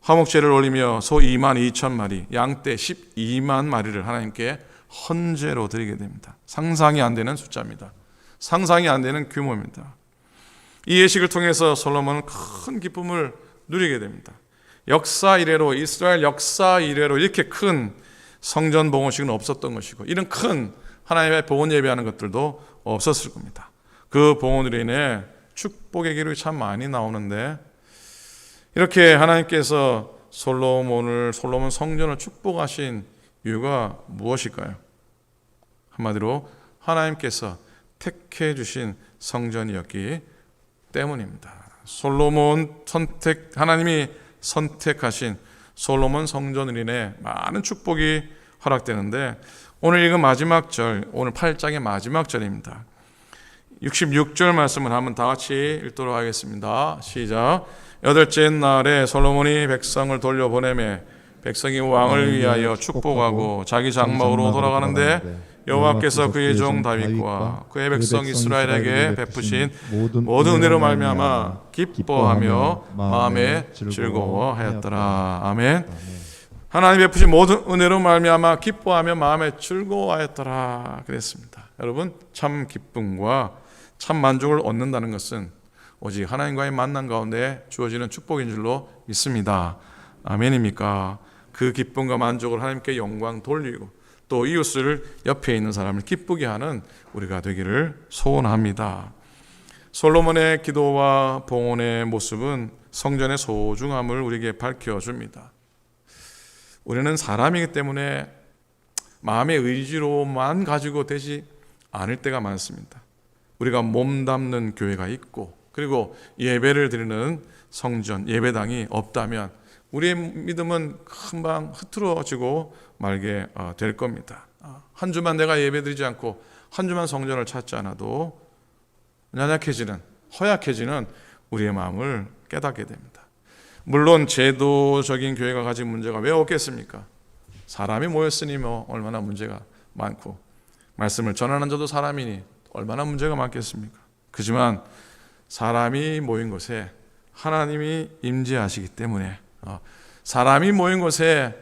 Speaker 1: 화목제를 올리며 소 2만 2천 마리, 양떼 12만 마리를 하나님께 헌제로 드리게 됩니다. 상상이 안 되는 숫자입니다. 상상이 안 되는 규모입니다. 이 예식을 통해서 솔로몬은 큰 기쁨을 누리게 됩니다. 이스라엘 역사 이래로 이렇게 큰 성전 봉헌식은 없었던 것이고 이런 큰 하나님의 봉헌 예배하는 것들도 없었을 겁니다. 그 봉헌으로 인해 축복의 기록이 참 많이 나오는데 이렇게 하나님께서 솔로몬 성전을 축복하신 이유가 무엇일까요? 한마디로 하나님께서 택해 주신 성전이었기 때문입니다. 하나님이 선택하신 솔로몬 성전으로 인해 많은 축복이 허락되는데 오늘 읽은 마지막 절, 오늘 8장의 마지막 절입니다. 66절 말씀을 한번 다 같이 읽도록 하겠습니다. 시작. 8째 날에 솔로몬이 백성을 돌려보내매 백성이 왕을 위하여 축복하고 자기 장막으로 돌아가는데 여호와께서 그의 종 다윗과 그의 백성 이스라엘에게 베푸신 모든 은혜로 말미암아 기뻐하며 마음에 즐거워하였더라. 아멘. 하나님 베푸신 모든 은혜로 말미암아 기뻐하며 마음에 즐거워하였더라 그랬습니다. 여러분, 참 기쁨과 참 만족을 얻는다는 것은 오직 하나님과의 만남 가운데 주어지는 축복인 줄로 믿습니다. 아멘입니까? 그 기쁨과 만족을 하나님께 영광 돌리고 또 이웃을 옆에 있는 사람을 기쁘게 하는 우리가 되기를 소원합니다. 솔로몬의 기도와 봉헌의 모습은 성전의 소중함을 우리에게 밝혀줍니다. 우리는 사람이기 때문에 마음의 의지로만 가지고 되지 않을 때가 많습니다. 우리가 몸담는 교회가 있고 그리고 예배를 드리는 성전, 예배당이 없다면 우리의 믿음은 금방 흐트러지고 말게 될 겁니다. 한 주만 내가 예배드리지 않고 한 주만 성전을 찾지 않아도 연약해지는, 허약해지는 우리의 마음을 깨닫게 됩니다. 물론 제도적인 교회가 가진 문제가 왜 없겠습니까? 사람이 모였으니 얼마나 문제가 많고 말씀을 전하는 자도 사람이니 얼마나 문제가 많겠습니까? 그지만 사람이 모인 곳에 하나님이 임재하시기 때문에 사람이 모인 곳에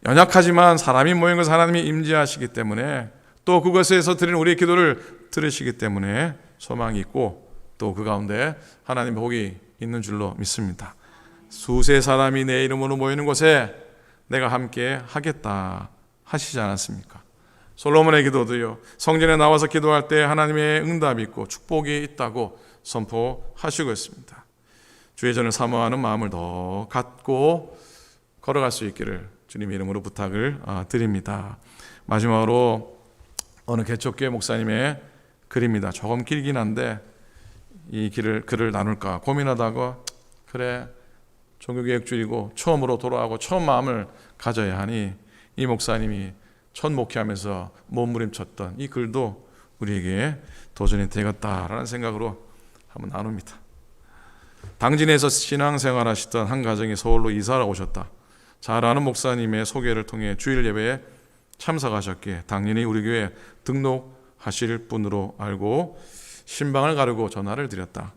Speaker 1: 연약하지만 사람이 모인 곳에 하나님이 임재하시기 때문에 또 그곳에서 드리는 우리의 기도를 들으시기 때문에 소망이 있고 또 그 가운데 하나님의 복이 있는 줄로 믿습니다. 수세 사람이 내 이름으로 모이는 곳에 내가 함께 하겠다 하시지 않았습니까? 솔로몬의 기도도요, 성전에 나와서 기도할 때 하나님의 응답이 있고 축복이 있다고 선포하시고 있습니다. 주의 전을 사모하는 마음을 더 갖고 걸어갈 수 있기를 주님 이름으로 부탁을 드립니다. 마지막으로 어느 개척교회 목사님의 글입니다. 조금 길긴 한데 이 글을 나눌까 고민하다가 그래 종교개혁주의고 처음으로 돌아가고 처음 마음을 가져야 하니 이 목사님이 첫 목회하면서 몸부림쳤던 이 글도 우리에게 도전이 되겠다라는 생각으로 한번 나눕니다. 당진에서 신앙생활 하시던 한 가정이 서울로 이사를 오셨다. 잘 아는 목사님의 소개를 통해 주일 예배에 참석하셨기에 당연히 우리 교회에 등록하실 분으로 알고 신방을 가르고 전화를 드렸다.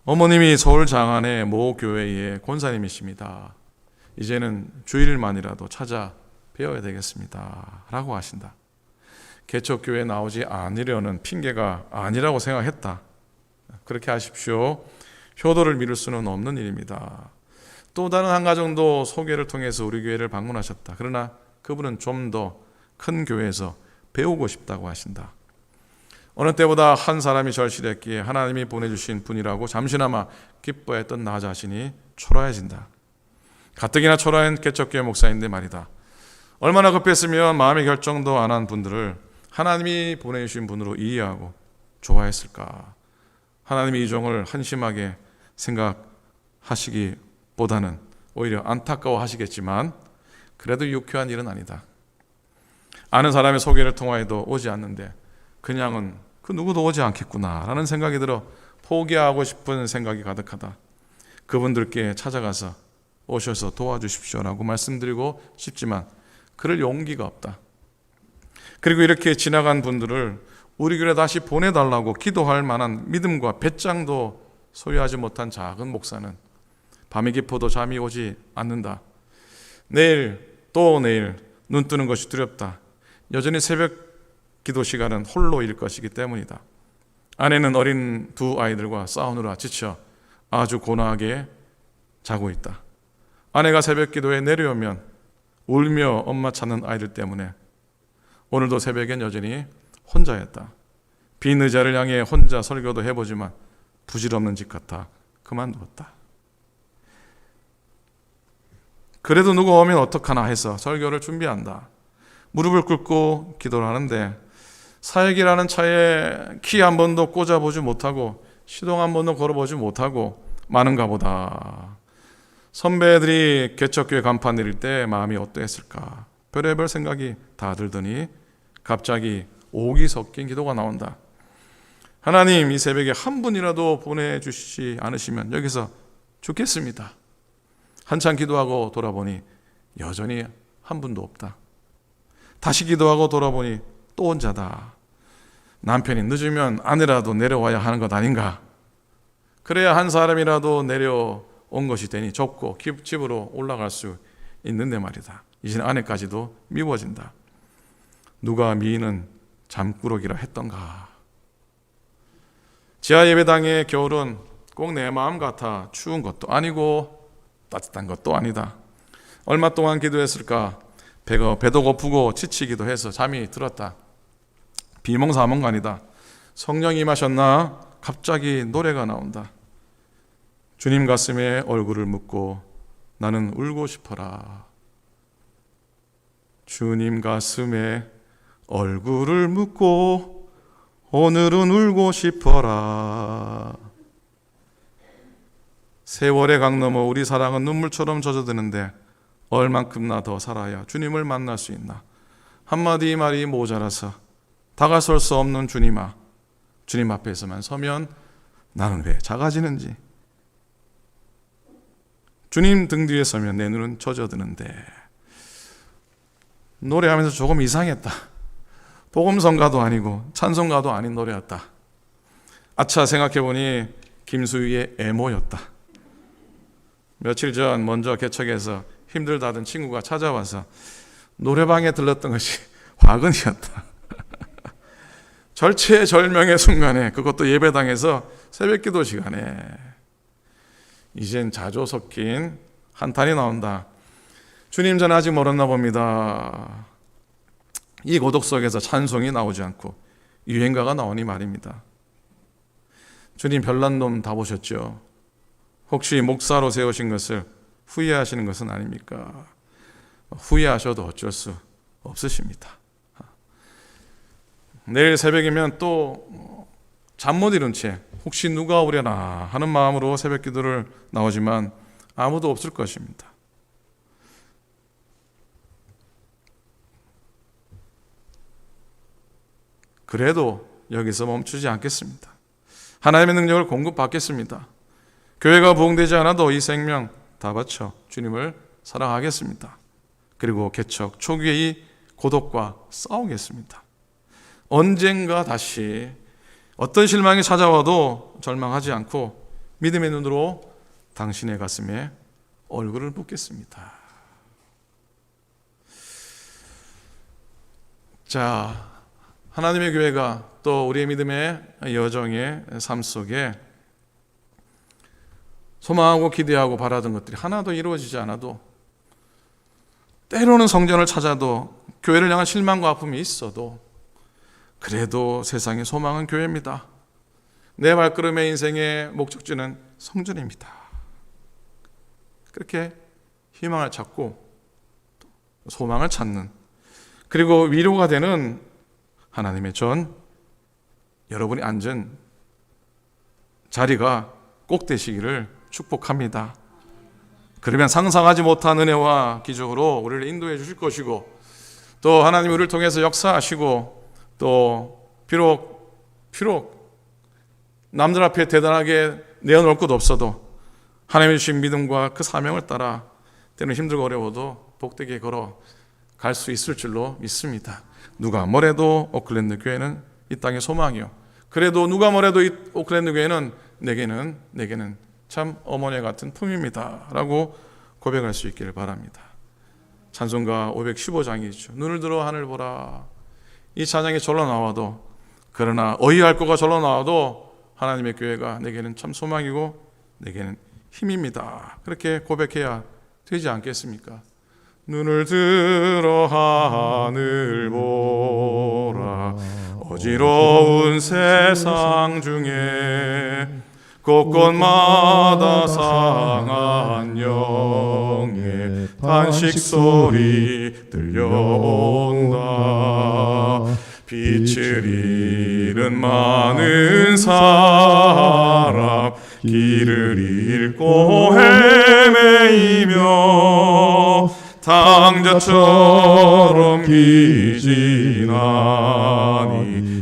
Speaker 1: 어머님이 서울 장안의 모 교회의 권사님이십니다. 이제는 주일만이라도 찾아 뵈어야 되겠습니다. 라고 하신다. 개척교회에 나오지 않으려는 핑계가 아니라고 생각했다. 그렇게 하십시오. 효도를 미룰 수는 없는 일입니다. 또 다른 한 가정도 소개를 통해서 우리 교회를 방문하셨다. 그러나 그분은 좀 더 큰 교회에서 배우고 싶다고 하신다. 어느 때보다 한 사람이 절실했기에 하나님이 보내주신 분이라고 잠시나마 기뻐했던 나 자신이 초라해진다. 가뜩이나 초라한 개척교회 목사인데 말이다. 얼마나 급했으면 마음의 결정도 안 한 분들을 하나님이 보내주신 분으로 이해하고 좋아했을까. 하나님이 이 종을 한심하게 생각하시기보다는 오히려 안타까워하시겠지만 그래도 유쾌한 일은 아니다. 아는 사람의 소개를 통하여도 오지 않는데 그냥은 그 누구도 오지 않겠구나 라는 생각이 들어 포기하고 싶은 생각이 가득하다. 그분들께 찾아가서 오셔서 도와주십시오라고 말씀드리고 싶지만 그럴 용기가 없다. 그리고 이렇게 지나간 분들을 우리 교회에 다시 보내달라고 기도할 만한 믿음과 배짱도 소유하지 못한 작은 목사는 밤이 깊어도 잠이 오지 않는다. 내일 또 내일 눈 뜨는 것이 두렵다. 여전히 새벽 기도 시간은 홀로일 것이기 때문이다. 아내는 어린 두 아이들과 싸우느라 지쳐 아주 고나하게 자고 있다. 아내가 새벽 기도에 내려오면 울며 엄마 찾는 아이들 때문에 오늘도 새벽엔 여전히 혼자였다. 빈 의자를 향해 혼자 설교도 해보지만 부질없는 짓 같아 그만두었다. 그래도 누가 오면 어떡하나 해서 설교를 준비한다. 무릎을 꿇고 기도를 하는데 사역이라는 차에 키 한 번도 꽂아보지 못하고 시동 한 번도 걸어보지 못하고 많은가 보다. 선배들이 개척교회 간판 내릴 때 마음이 어떠했을까. 별의별 생각이 다 들더니 갑자기 옥이 섞인 기도가 나온다. 하나님, 이 새벽에 한 분이라도 보내주시지 않으시면 여기서 죽겠습니다. 한참 기도하고 돌아보니 여전히 한 분도 없다. 다시 기도하고 돌아보니 또 혼자다. 남편이 늦으면 아내라도 내려와야 하는 것 아닌가. 그래야 한 사람이라도 내려온 것이 되니 좁고 집으로 올라갈 수 있는데 말이다. 이제는 아내까지도 미워진다. 누가 미인은 잠꾸러기라 했던가. 지하 예배당의 겨울은 꼭 내 마음 같아 추운 것도 아니고 따뜻한 것도 아니다. 얼마 동안 기도했을까? 배도 고프고 지치기도 해서 잠이 들었다. 비몽사몽간이다. 성령이 임하셨나? 갑자기 노래가 나온다. 주님 가슴에 얼굴을 묻고 나는 울고 싶어라. 주님 가슴에 얼굴을 묻고 오늘은 울고 싶어라. 세월의 강 너머 우리 사랑은 눈물처럼 젖어드는데 얼만큼나 더 살아야 주님을 만날 수 있나. 한마디 말이 모자라서 다가설 수 없는 주님아, 주님 앞에서만 서면 나는 왜 작아지는지. 주님 등 뒤에 서면 내 눈은 젖어드는데. 노래하면서 조금 이상했다. 복음성가도 아니고 찬송가도 아닌 노래였다. 아차 생각해보니 김수희의 애모였다. 며칠 전 먼저 개척해서 힘들다던 친구가 찾아와서 노래방에 들렀던 것이 화근이었다. 절체절명의 순간에, 그것도 예배당에서 새벽기도 시간에 이젠 자조 섞인 한탄이 나온다. 주님 전 아직 멀었나 봅니다. 이 고독 속에서 찬송이 나오지 않고 유행가가 나오니 말입니다. 주님 별난 놈 다 보셨죠? 혹시 목사로 세우신 것을 후회하시는 것은 아닙니까? 후회하셔도 어쩔 수 없으십니다. 내일 새벽이면 또 잠 못 이룬 채 혹시 누가 오려나 하는 마음으로 새벽 기도를 나오지만 아무도 없을 것입니다. 그래도 여기서 멈추지 않겠습니다. 하나님의 능력을 공급받겠습니다. 교회가 부흥되지 않아도 이 생명 다 바쳐 주님을 사랑하겠습니다. 그리고 개척 초기의 이 고독과 싸우겠습니다. 언젠가 다시 어떤 실망이 찾아와도 절망하지 않고 믿음의 눈으로 당신의 가슴에 얼굴을 묻겠습니다. 자, 하나님의 교회가 또 우리의 믿음의 여정의 삶 속에 소망하고 기대하고 바라던 것들이 하나도 이루어지지 않아도, 때로는 성전을 찾아도 교회를 향한 실망과 아픔이 있어도 그래도 세상의 소망은 교회입니다. 내 발걸음의 인생의 목적지는 성전입니다. 그렇게 희망을 찾고 소망을 찾는, 그리고 위로가 되는 하나님의 전 여러분이 앉은 자리가 꼭 되시기를 축복합니다. 그러면 상상하지 못한 은혜와 기적으로 우리를 인도해 주실 것이고, 또 하나님 우리를 통해서 역사하시고, 또 비록 남들 앞에 대단하게 내어놓을 것 없어도 하나님의 주신 믿음과 그 사명을 따라 때는 힘들고 어려워도 복되게 걸어 갈 수 있을 줄로 믿습니다. 누가 뭐래도 오클랜드 교회는 이 땅의 소망이요, 그래도 누가 뭐래도 이 오클랜드 교회는 내게는 참 어머니 같은 품입니다 라고 고백할 수 있기를 바랍니다. 찬송가 515장이죠. 눈을 들어 하늘 보라. 이 찬양이 절로 나와도, 그러나 어이할 거가 절로 나와도 하나님의 교회가 내게는 참 소망이고 내게는 힘입니다. 그렇게 고백해야 되지 않겠습니까? 눈을 들어 하늘 보라. 어지러운 세상 중에 곳곳마다 상한 영의 탄식 소리 들려온다. 빛을 잃은 많은 사람 길을 잃고 헤매이며 당자처럼 기진하니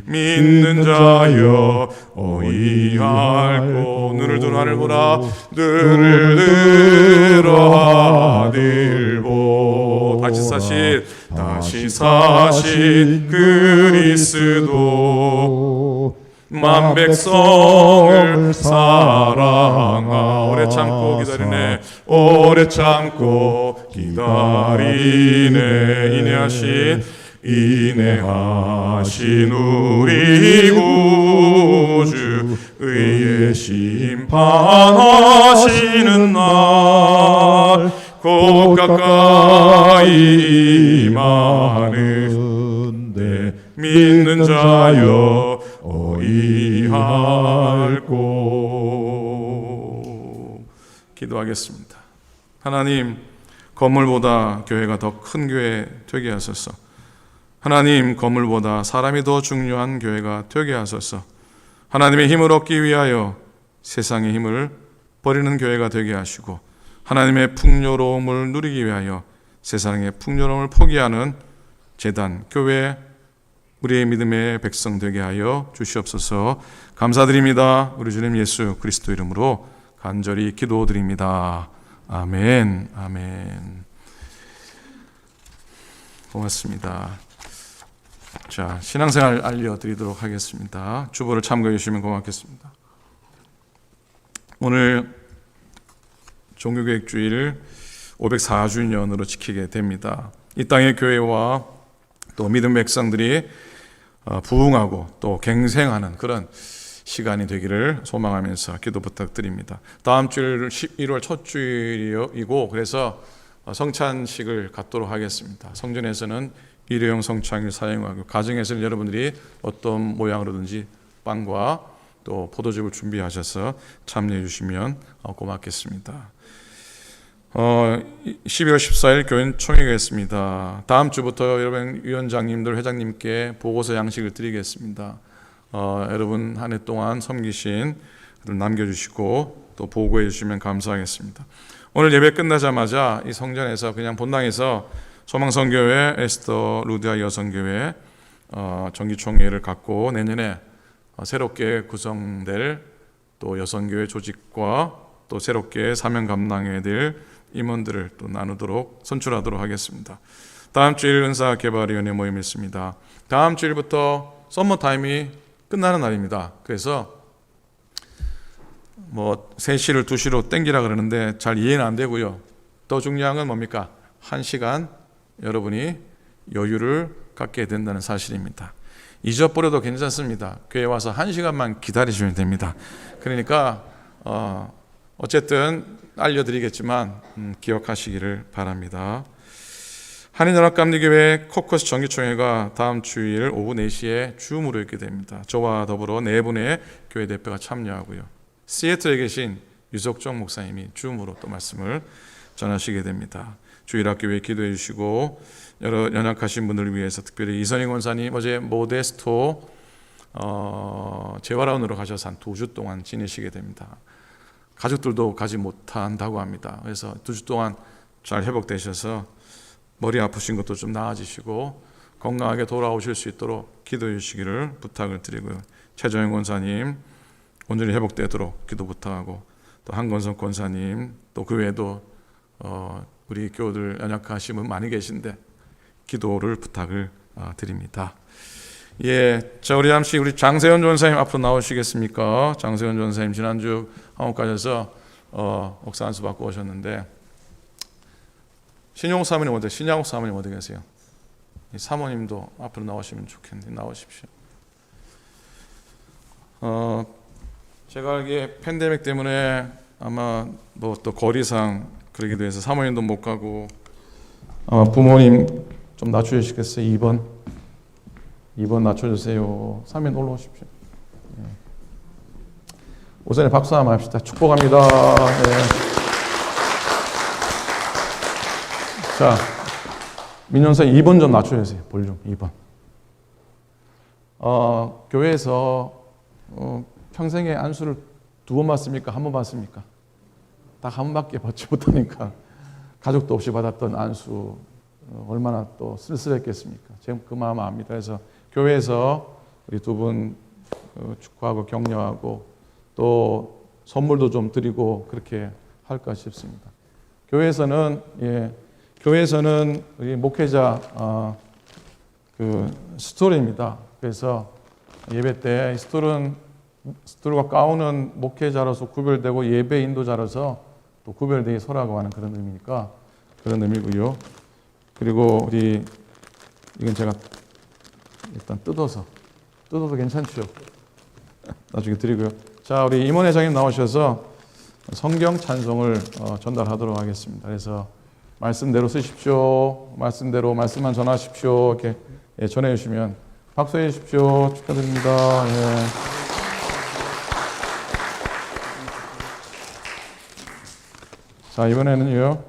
Speaker 1: 믿는 자여 어이할꼬. 눈을 들어 하늘 보라. 눈을 들어 하늘 보. 다시 사신 그리스도 만 백성을 사랑하. 오래 참고 기다리네. 오래 참고 기다리네. 인내하신 인내하신 우리 구주 의의 심판하시는 날 곧 가까이 임하는데 믿는 자여 어이할꼬. 기도하겠습니다. 하나님, 건물보다 교회가 더 큰 교회 되게 하소서. 하나님, 건물보다 사람이 더 중요한 교회가 되게 하소서. 하나님의 힘을 얻기 위하여 세상의 힘을 버리는 교회가 되게 하시고, 하나님의 풍요로움을 누리기 위하여 세상의 풍요로움을 포기하는 제단, 교회, 우리의 믿음의 백성 되게 하여 주시옵소서. 감사드립니다. 우리 주님 예수 그리스도 이름으로 간절히 기도드립니다. 아멘. 아멘. 고맙습니다. 자, 신앙생활 알려드리도록 하겠습니다. 주보를 참고해 주시면 고맙겠습니다. 오늘 종교개혁주의를 504주년으로 지키게 됩니다. 이 땅의 교회와 또 믿음 백성들이 부흥하고 또 갱생하는 그런 시간이 되기를 소망하면서 기도 부탁드립니다. 다음 주일 11월 첫 주일이고 그래서 성찬식을 갖도록 하겠습니다. 성전에서는 일회용 성찬을 사용하고 가정에서는 여러분들이 어떤 모양으로든지 빵과 또 포도즙을 준비하셔서 참여해 주시면 고맙겠습니다. 12월 14일 교인 총회가 있습니다. 다음 주부터 여러분 위원장님들 회장님께 보고서 양식을 드리겠습니다. 여러분 한 해 동안 섬기신 남겨주시고 또 보고해 주시면 감사하겠습니다. 오늘 예배 끝나자마자 이 성전에서 그냥 본당에서 소망성교회 에스더 루디아 여성교회 정기총회를 갖고 내년에 새롭게 구성될 또 여성교회 조직과 또 새롭게 사명 감당해야 될 임원들을 또 나누도록 선출하도록 하겠습니다. 다음 주일 은사개발위원회 모임이 있습니다. 다음 주일부터 썸머타임이 끝나는 날입니다. 그래서 3시를 2시로 땡기라 그러는데 잘 이해는 안 되고요. 더 중요한 건 뭡니까? 1시간 여러분이 여유를 갖게 된다는 사실입니다. 잊어버려도 괜찮습니다. 교회 와서 1시간만 기다리시면 됩니다. 그러니까 어쨌든 알려드리겠지만 기억하시기를 바랍니다. 한인연합감리교회 코커스 정기총회가 다음 주일 오후 4시에 줌으로 있게 됩니다. 저와 더불어 4분의 교회 대표가 참여하고요. 시애틀에 계신 유석정 목사님이 줌으로 또 말씀을 전하시게 됩니다. 주일학교에 기도해 주시고 여러 연약하신 분들을 위해서 특별히 이선희 권사님 어제 모데스토 재활원으로 가셔서 한 2주 동안 지내시게 됩니다. 가족들도 가지 못한다고 합니다. 그래서 2주 동안 잘 회복되셔서 머리 아프신 것도 좀 나아지시고 건강하게 돌아오실 수 있도록 기도해 주시기를 부탁을 드리고요. 최정영 권사님 온전히 회복되도록 기도 부탁하고 또 한건성 권사님 또 그 외에도 우리 교우들 연약하신 분 많이 계신데 기도를 부탁을 드립니다. 자 우리 잠시 우리 장세현 전사님 앞으로 나오시겠습니까? 장세현 전사님 지난주 한국 가셔서 목사 안수 받고 오셨는데 신용욱 사모님 어디 신양욱 사모님 어디 계세요? 이 사모님도 앞으로 나오시면 좋겠는데 나오십시오. 제가 알기에 팬데믹 때문에 아마 또 거리상 그러기도 해서 사모님도 못 가고 아마 부모님 좀 낮춰주시겠어요? 2번 낮춰주세요. 3인 올라오십시오. 우선에 박수 한번 합시다. 축복합니다. 네. 자, 민영사 2번 좀 낮춰주세요. 볼륨 2번. 교회에서 평생에 안수를 2번 받습니까? 1번 받습니까? 딱 1번밖에 받지 못하니까 가족도 없이 받았던 안수 얼마나 또 쓸쓸했겠습니까? 지금 그 마음 압니다. 그래서 교회에서 우리 2분 축하하고 격려하고 또 선물도 좀 드리고 그렇게 할까 싶습니다. 교회에서는 우리 목회자 그 스톨입니다. 그래서 예배 때 스톨과 가운은 목회자로서 구별되고 예배 인도자로서 또 구별되게 서라고 하는 그런 의미니까 그런 의미고요. 그리고 우리 이건 제가 일단 뜯어도 괜찮죠? 나중에 드리고요. 자, 우리 임원 회장님 나오셔서 성경 찬송을 전달하도록 하겠습니다. 그래서 말씀대로 쓰십시오. 말씀대로 말씀만 전하십시오. 이렇게 전해 주시면 박수해 주십시오. 축하드립니다. 예. 자, 이번에는요,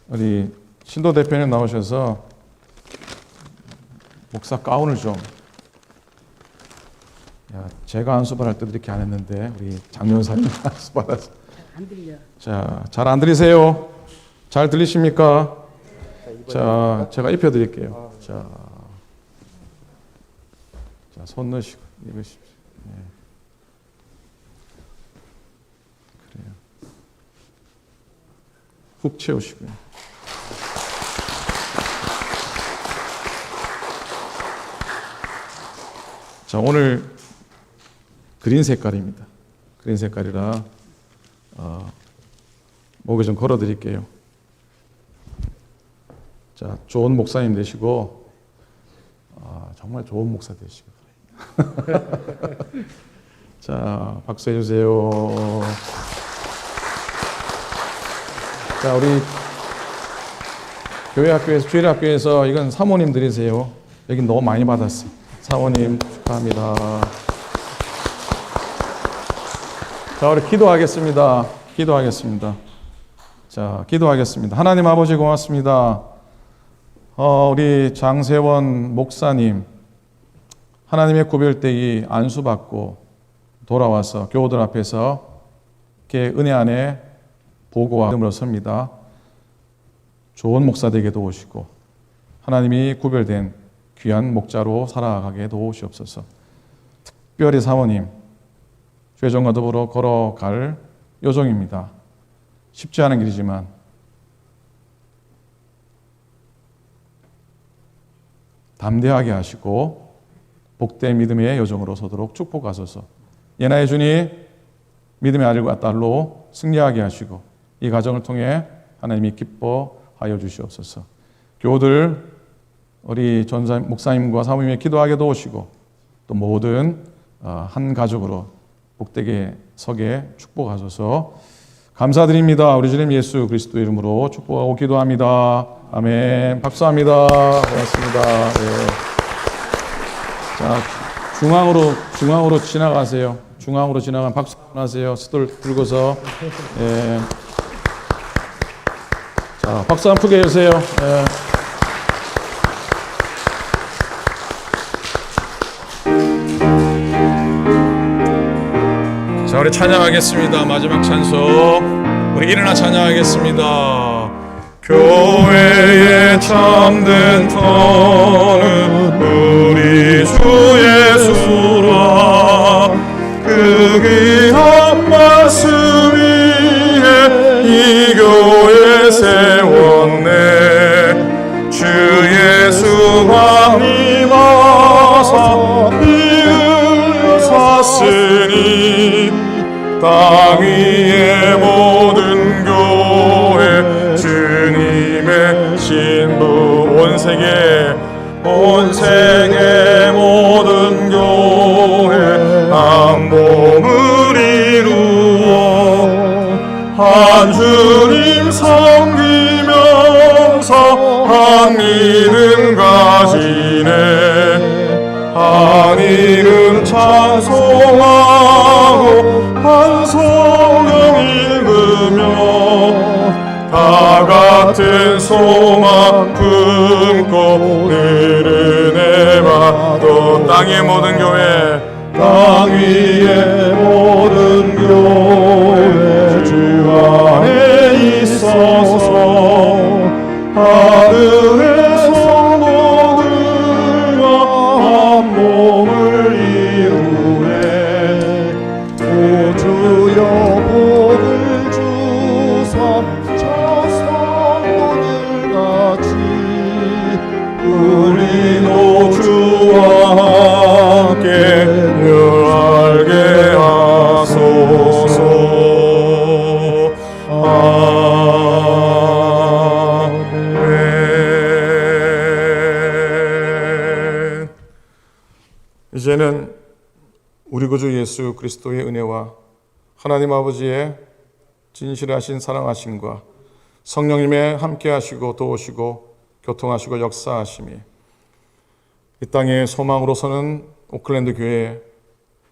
Speaker 1: 우리 신도 대표님 나오셔서 목사 가운을 좀, 제가 안수받을 때도 이렇게 안 했는데 우리 장면사님 안수받아서
Speaker 5: 안 들려.
Speaker 1: 자, 잘 안 들리세요? 잘 들리십니까? 자, 제가 입혀드릴게요. 자, 손 넣으시고 입으십시오. 네. 그래요. 훅 채우시고요. 자, 오늘 그린 색깔입니다. 그린 색깔이라 목에 좀 걸어 드릴게요. 자, 좋은 목사님 되시고 정말 좋은 목사 되시고. 자, 박수 해주세요. 자, 우리 교회 학교에서, 주일 학교에서 이건 사모님 드리세요. 여긴 너무 많이 받았어요. 사모님 축하합니다. 자, 우리 기도하겠습니다. 기도하겠습니다. 자, 기도하겠습니다. 하나님 아버지 고맙습니다. 우리 장세원 목사님, 하나님의 구별되기 안수받고 돌아와서 교우들 앞에서 이렇게 은혜 안에 보고와 믿음으로 섭니다. 좋은 목사 되게 도우시고 하나님이 구별된 귀한 목자로 살아가게 도우시옵소서. 특별히 사모님, 죄정과 더불어 걸어갈 요정입니다. 쉽지 않은 길이지만 담대하게 하시고 복된 믿음의 여정으로 서도록 축복하소서. 예나의 주님, 믿음의 아들과 딸로 승리하게 하시고 이 가정을 통해 하나님이 기뻐하여 주시옵소서. 교우들, 우리 전사 목사님과 사모님의 기도하게 도우시고 또 모든 한 가족으로 복되게 서게 축복하소서. 감사드립니다. 우리 주님 예수 그리스도 이름으로 축복하고 기도합니다. 아멘. 박수합니다. 고맙습니다. 네. 자, 중앙으로 지나가세요. 중앙으로 지나가면 박수 하세요. 스톨 들고서. 네. 자, 박수 한 푸게 해주세요. 네. 자, 우리 찬양하겠습니다. 마지막 찬송. 우리 일어나 찬양하겠습니다. 교회의 참된 터는 우리 주 예수라. 그 귀한 말씀 위에 이 교회 세웠네. 주 예수 왕님 와서 이을 샀으니 땅 위의 모든 교회 주님의 신부 온 세계 모든 교회 한 몸을 이루어 한 주님 섬기면서 한 믿음 가지네. 한 이름 찬송하고 한 성경 읽으며 다 같은 소망 품고 늘 은혜 받고 땅의 모든 교회 땅 위의 모든 교회 주 안에 있어서 하늘의 성도들과 한 몸을 이루네.
Speaker 4: 오 주여 복을 주사 저 성도들 같이
Speaker 1: 우리도 주와 함께 늘 알게 이제는 우리 구주 예수 그리스도의 은혜와 하나님 아버지의 진실하신 사랑하심과 성령님의 함께하시고 도우시고 교통하시고 역사하심이 이 땅의 소망으로서는 오클랜드 교회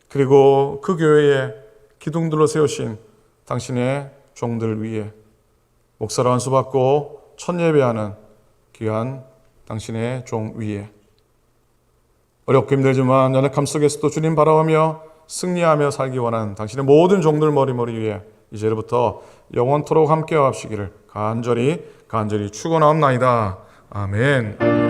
Speaker 1: 그리고 그 교회에 기둥들로 세우신 당신의 종들 위에 목사로 안수받고 첫 예배하는 귀한 당신의 종 위에 어렵고 힘들지만 연약함 속에서도 주님 바라보며 승리하며 살기 원하는 당신의 모든 종들 머리 위에 이제부터 영원토록 함께하시기를 간절히 축원하옵나이다. 아멘.